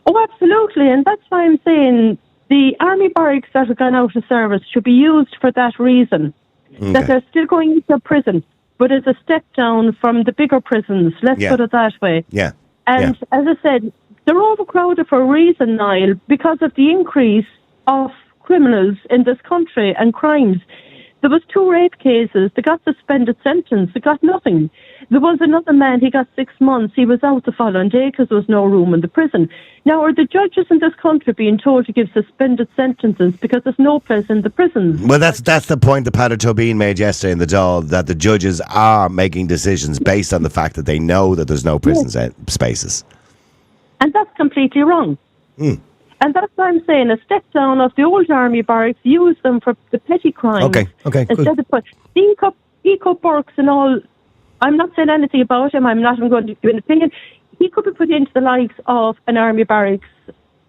Oh, absolutely, and that's why I'm saying the army barracks that have gone out of service should be used for that reason, that they're still going into prison, but it's a step down from the bigger prisons. Let's put it that way. Yeah. And as I said, they're overcrowded for a reason, Niall, because of the increase of criminals in this country and crimes. There was 2 rape cases. They got suspended sentence. They got nothing. There was another man, he got 6 months. He was out the following day because there was no room in the prison. Now, are the judges in this country being told to give suspended sentences because there's no place in the prisons? Well, that's the point that Paddy Tobin made yesterday in the Dáil, that the judges are making decisions based on the fact that they know that there's no prison spaces. And that's completely wrong. And that's why I'm saying a step down of the old army barracks, use them for the petty crimes. Okay, instead of put Eco Burks and all. I'm not saying anything about him. I'm not even going to give an opinion. He could be put into the likes of an army barracks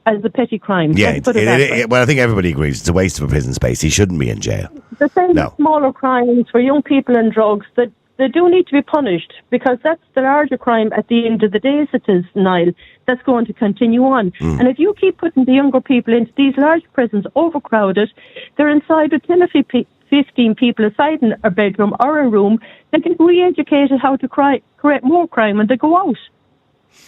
as a petty crime. Yeah, well, I think everybody agrees it's a waste of a prison space. He shouldn't be in jail. The same with smaller crimes for young people and drugs, that they do need to be punished, because that's the larger crime at the end of the day, as it is, Niall, that's going to continue on. And if you keep putting the younger people into these large prisons, overcrowded, they're inside with 10 or 15 people aside in a bedroom or a room, they get re-educated how to create more crime when they go out.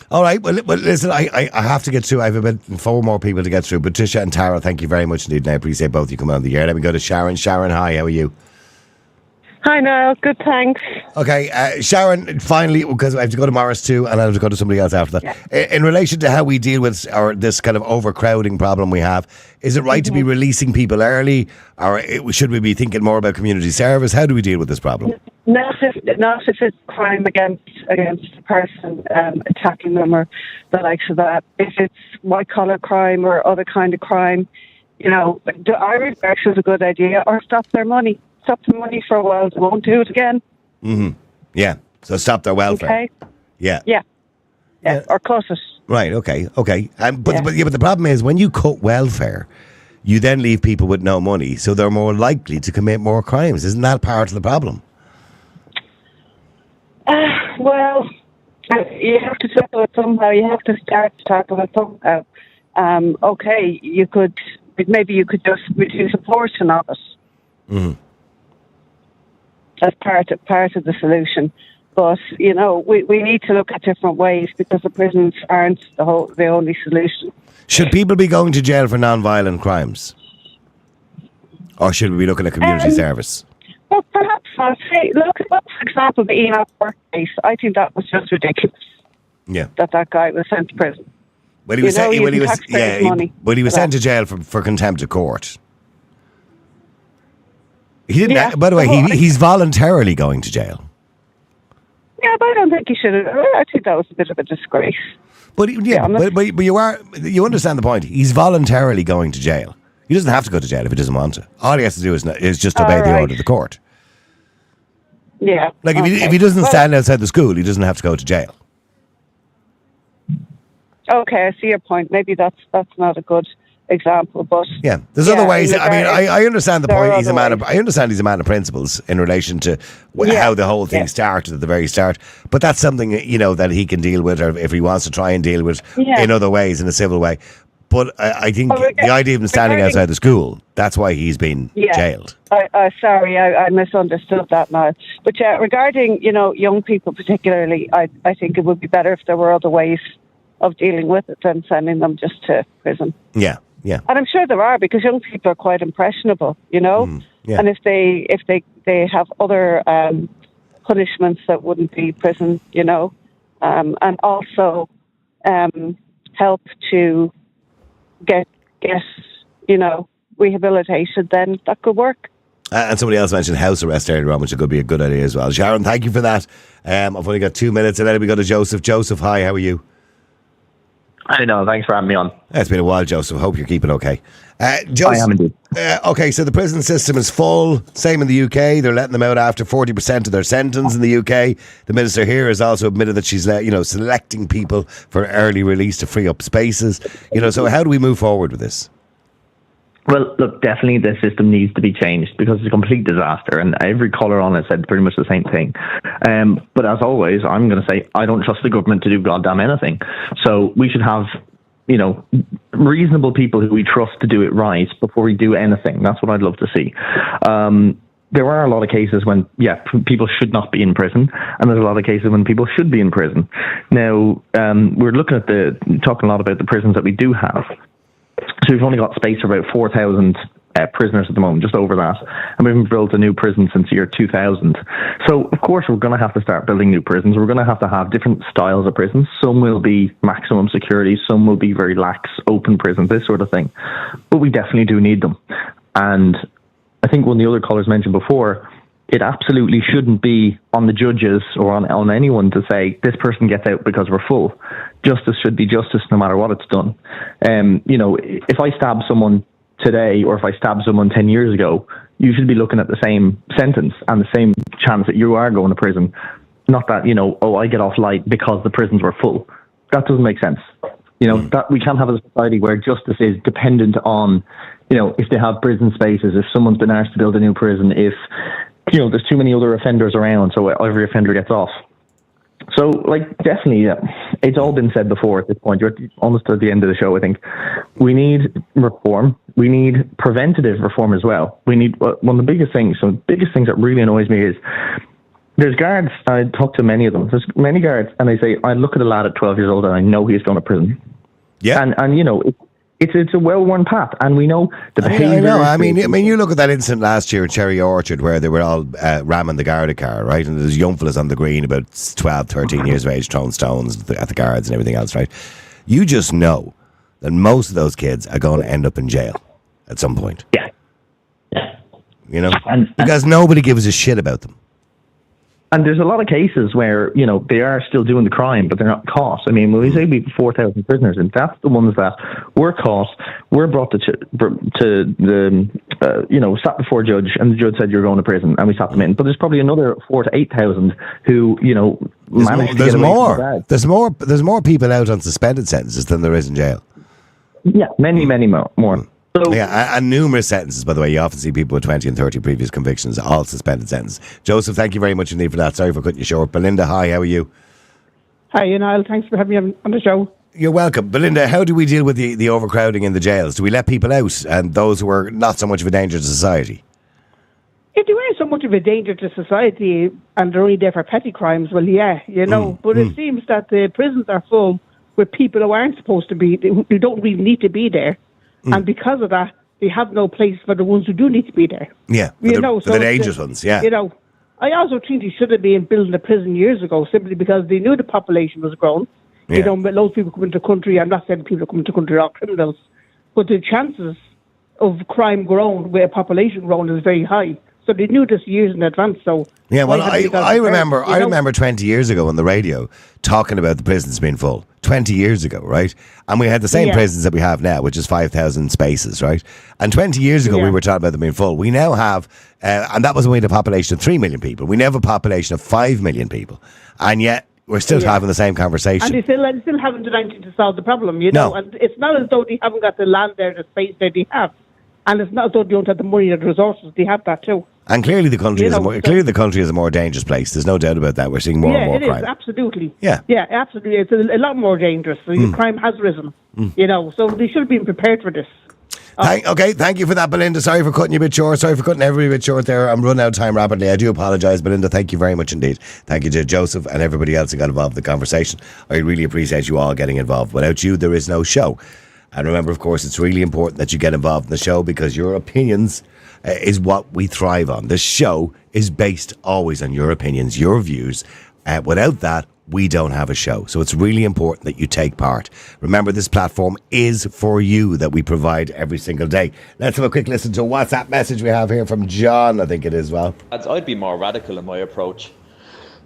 All right, well listen, I have to get through. I have about 4 more people to get through. Patricia and Tara, thank you very much indeed. I appreciate both of you coming on the air. Let me go to Sharon. Sharon, hi, how are you? Hi, Niall. Good, thanks. Okay, Sharon, finally, because I have to go to Morris too, and I have to go to somebody else after that. Yeah. In relation to how we deal with this kind of overcrowding problem we have, is it right to be releasing people early, or should we be thinking more about community service? How do we deal with this problem? Not if it's crime against the person, attacking them or the likes of that. If it's white-collar crime or other kind of crime, the Irish Barracks is a good idea, or stop their money. Stop the money for a while, they won't do it again. Yeah, so stop their welfare. Okay. Yeah, or cut it. Right, okay. But the problem is, when you cut welfare, you then leave people with no money, so they're more likely to commit more crimes. Isn't that part of the problem? Well, you have to tackle it somehow. You have to start to tackle it somehow. Okay, you could just reduce a portion of it. Mm. As part of the solution. But, we need to look at different ways because the prisons aren't the only solution. Should people be going to jail for non-violent crimes? Or should we be looking at community service? Well, perhaps not. Hey, look, for example, the Enoch work case. I think that was just ridiculous. Yeah. That guy was sent to prison. Well, he was sent to jail for contempt of court. He didn't. Yeah. By the way, he's voluntarily going to jail. Yeah, but I don't think he should have. I think that was a bit of a disgrace. But you understand the point. He's voluntarily going to jail. He doesn't have to go to jail if he doesn't want to. All he has to do is just obey the order of the court. Yeah. Like if he doesn't stand outside the school, he doesn't have to go to jail. Okay, I see your point. Maybe that's not a good example, but yeah, there's other ways. I mean, I understand the point. He's a man. I understand he's a man of principles in relation to how the whole thing started at the very start. But that's something that he can deal with, or if he wants to try and deal with in other ways, in a civil way. But I think the idea of him standing outside the school, that's why he's been jailed. Sorry, I misunderstood that now. But regarding young people particularly, I think it would be better if there were other ways of dealing with it than sending them just to prison. Yeah. And I'm sure there are, because young people are quite impressionable, And if they have other punishments that wouldn't be prison, and also help to get rehabilitation, then that could work. And somebody else mentioned house arrest earlier on, which could be a good idea as well. Sharon, thank you for that. I've only got 2 minutes, and then we go to Joseph. Joseph, hi, how are you? I know, thanks for having me on. It's been a while, Joseph. Hope you're keeping okay. Joseph, I am indeed. Okay, so the prison system is full. Same in the UK. They're letting them out after 40% of their sentence in the UK. The minister here has also admitted that she's selecting people for early release to free up spaces. So how do we move forward with this? Well, look, definitely the system needs to be changed because it's a complete disaster, and every caller on it said pretty much the same thing. But as always, I'm going to say I don't trust the government to do goddamn anything. So we should have, reasonable people who we trust to do it right before we do anything. That's what I'd love to see. There are a lot of cases when, people should not be in prison, and there's a lot of cases when people should be in prison. Now, we're talking a lot about the prisons that we do have. So we've only got space for about 4,000 prisoners at the moment, just over that. And we haven't built a new prison since the year 2000. So, of course, we're going to have to start building new prisons. We're going to have different styles of prisons. Some will be maximum security. Some will be very lax, open prisons, this sort of thing. But we definitely do need them. And I think one of the other callers mentioned before, it absolutely shouldn't be on the judges or on anyone to say this person gets out because we're full. Justice should be justice no matter what it's done. If I stab someone today or if I stabbed someone 10 years ago, you should be looking at the same sentence and the same chance that you are going to prison. Not that, I get off light because the prisons were full. That doesn't make sense. That we can't have a society where justice is dependent on, if they have prison spaces, if someone's been asked to build a new prison, if, there's too many other offenders around, so every offender gets off. So, definitely, it's all been said before at this point. You're almost at the end of the show, I think. We need reform. We need preventative reform as well. We need, one of the biggest things that really annoys me is there's guards, I talk to many of them, there's many guards, and they say, I look at a lad at 12 years old and I know he's going to prison. Yeah. And it's a well-worn path, and we know the behaviour. I know. I mean, you look at that incident last year in Cherry Orchard where they were all ramming the Garda car, right? And there's young fellas on the green about 12, 13 years of age throwing stones at the guards and everything else, right? You just know that most of those kids are going to end up in jail at some point. Yeah. Because nobody gives a shit about them. And there's a lot of cases where, they are still doing the crime, but they're not caught. I mean, when we say we have 4,000 prisoners, and that's the ones that were caught, were brought to the, sat before a judge, and the judge said you're going to prison, and we sat them in. But there's probably another 4,000 to 8,000 who, managed to get away from the There's more people out on suspended sentences than there is in jail. Yeah, many more. Yeah, and numerous sentences, by the way. You often see people with 20 and 30 previous convictions, all suspended sentences. Joseph, thank you very much indeed for that. Sorry for cutting you short. Belinda, hi, how are you? Hi, Niall. Thanks for having me on the show. You're welcome. Belinda, how do we deal with the overcrowding in the jails? Do we let people out and those who are not so much of a danger to society? If they weren't so much of a danger to society and they're only there for petty crimes, well, yeah, But it seems that the prisons are full with people who aren't supposed to be, who don't really need to be there. And because of that, they have no place for the ones who do need to be there. Yeah, for the dangerous ones, yeah. I also think they should have been building a prison years ago simply because they knew the population was growing. Yeah. Loads of people come into the country. I'm not saying people come into the country are criminals, but the chances of crime growing with a population growing is very high. So they knew this years in advance. So yeah, well, I remember 20 years ago on the radio talking about the prisons being full. 20 years ago, right? And we had the same prisons that we have now, which is 5,000 spaces, right? And 20 years ago, we were talking about them being full. We now have, and that was when we had a population of 3 million people. We now have a population of 5 million people. And yet, we're still having the same conversation. And they still haven't done anything to solve the problem, No. And it's not as though they haven't got the land there, the space there they have. And it's not as though they don't have the money or the resources. They have that too. And clearly the country the country is a more dangerous place. There's no doubt about that. We're seeing more and more crime. Yeah, it is, absolutely. Yeah, absolutely. It's a lot more dangerous. Crime has risen, so they should have been prepared for this. Thank you for that, Belinda. Sorry for cutting you a bit short. Sorry for cutting everybody a bit short there. I'm running out of time rapidly. I do apologise, Belinda. Thank you very much indeed. Thank you to Joseph and everybody else who got involved in the conversation. I really appreciate you all getting involved. Without you, there is no show. And remember, of course, it's really important that you get involved in the show because your opinions is what we thrive on. The show is based always on your opinions, your views. Without that, we don't have a show. So it's really important that you take part. Remember, this platform is for you that we provide every single day. Let's have a quick listen to a WhatsApp message we have here from John, I think it is, well. I'd be more radical in my approach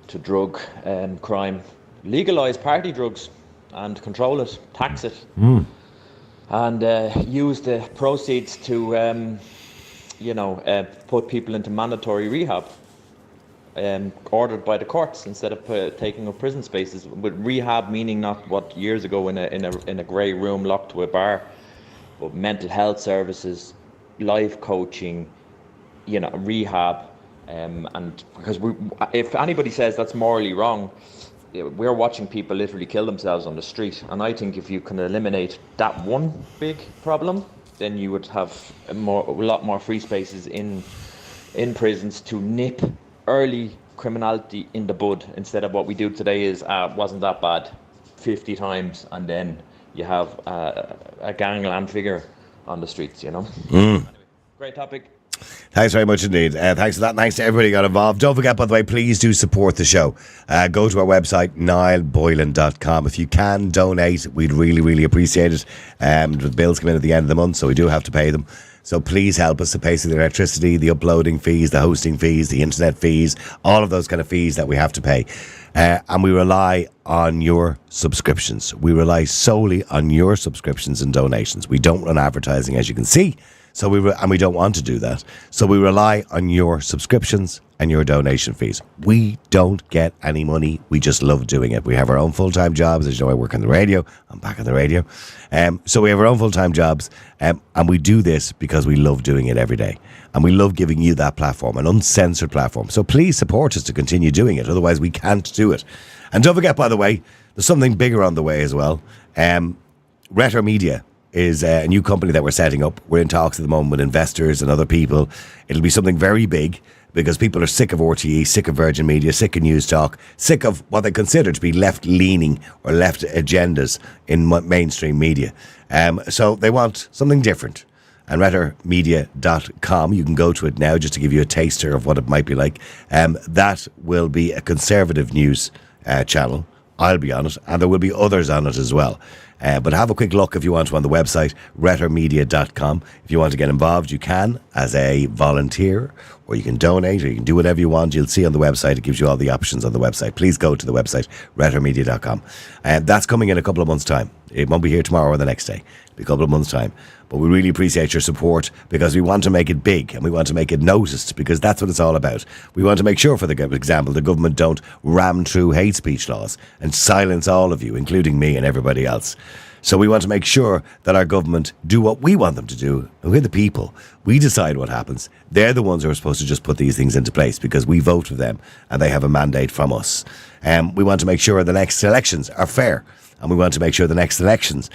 to drug crime. Legalise party drugs and control it, tax it. And use the proceeds to, put people into mandatory rehab, ordered by the courts instead of taking up prison spaces. With rehab meaning not what years ago in a grey room locked to a bar, but mental health services, life coaching, rehab, and because if anybody says that's morally wrong. We're watching people literally kill themselves on the street, and I think if you can eliminate that one big problem, then you would have a lot more free spaces in prisons to nip early criminality in the bud, instead of what we do today is wasn't that bad 50 times, and then you have a gangland figure on the streets. Anyway, great topic. Thanks very much indeed. Thanks for that. Thanks to everybody who got involved. Don't forget, by the way, please do support the show. Go to our website, niallboylan.com. If you can donate, we'd really, really appreciate it. The bills come in at the end of the month, so we do have to pay them. So please help us to pay the electricity, the uploading fees, the hosting fees, the internet fees, all of those kind of fees that we have to pay. And we rely on your subscriptions. We rely solely on your subscriptions and donations. We don't run advertising, as you can see. So we don't want to do that. So we rely on your subscriptions and your donation fees. We don't get any money. We just love doing it. We have our own full-time jobs. As you know, I work on the radio. I'm back on the radio. So we have our own full-time jobs. And we do this because we love doing it every day. And we love giving you that platform, an uncensored platform. So please support us to continue doing it. Otherwise, we can't do it. And don't forget, by the way, there's something bigger on the way as well. Retro Media is a new company that we're setting up. We're in talks at the moment with investors and other people. It'll be something very big because people are sick of RTE, sick of Virgin Media, sick of News Talk, sick of what they consider to be left-leaning or left agendas in mainstream media. So they want something different. And rettermedia.com, you can go to it now just to give you a taster of what it might be like. That will be a conservative news channel, I'll be honest, and there will be others on it as well. But have a quick look if you want to on the website, rettermedia.com. If you want to get involved, you can as a volunteer, or you can donate, or you can do whatever you want. You'll see on the website, it gives you all the options on the website. Please go to the website, rettermedia.com. That's coming in a couple of months' time. It won't be here tomorrow or the next day. It'll be a couple of months' time. But we really appreciate your support because we want to make it big and we want to make it noticed because that's what it's all about. We want to make sure, for example, the government don't ram through hate speech laws and silence all of you, including me and everybody else. So we want to make sure that our government do what we want them to do. And we're the people. We decide what happens. They're the ones who are supposed to just put these things into place because we vote for them and they have a mandate from us. We want to make sure the next elections are fair. And we want to make sure the next elections,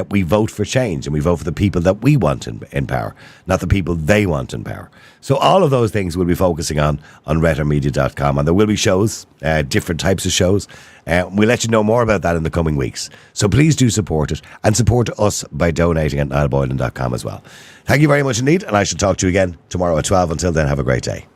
we vote for change and we vote for the people that we want in power, not the people they want in power. So all of those things we'll be focusing on retinmedia.com. And there will be shows, different types of shows. We'll let you know more about that in the coming weeks. So please do support it and support us by donating at niallboylan.com as well. Thank you very much indeed. And I shall talk to you again tomorrow at 12. Until then, have a great day.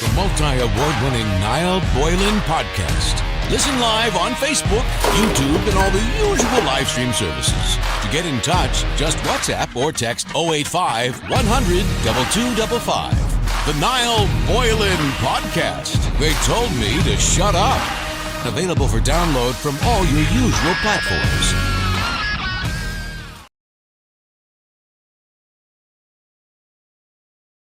The multi-award-winning Niall Boylan Podcast. Listen live on Facebook, YouTube, and all the usual live stream services. To get in touch, just WhatsApp or text 085 100 2255. The Niall Boylan Podcast. They told me to shut up. Available for download from all your usual platforms.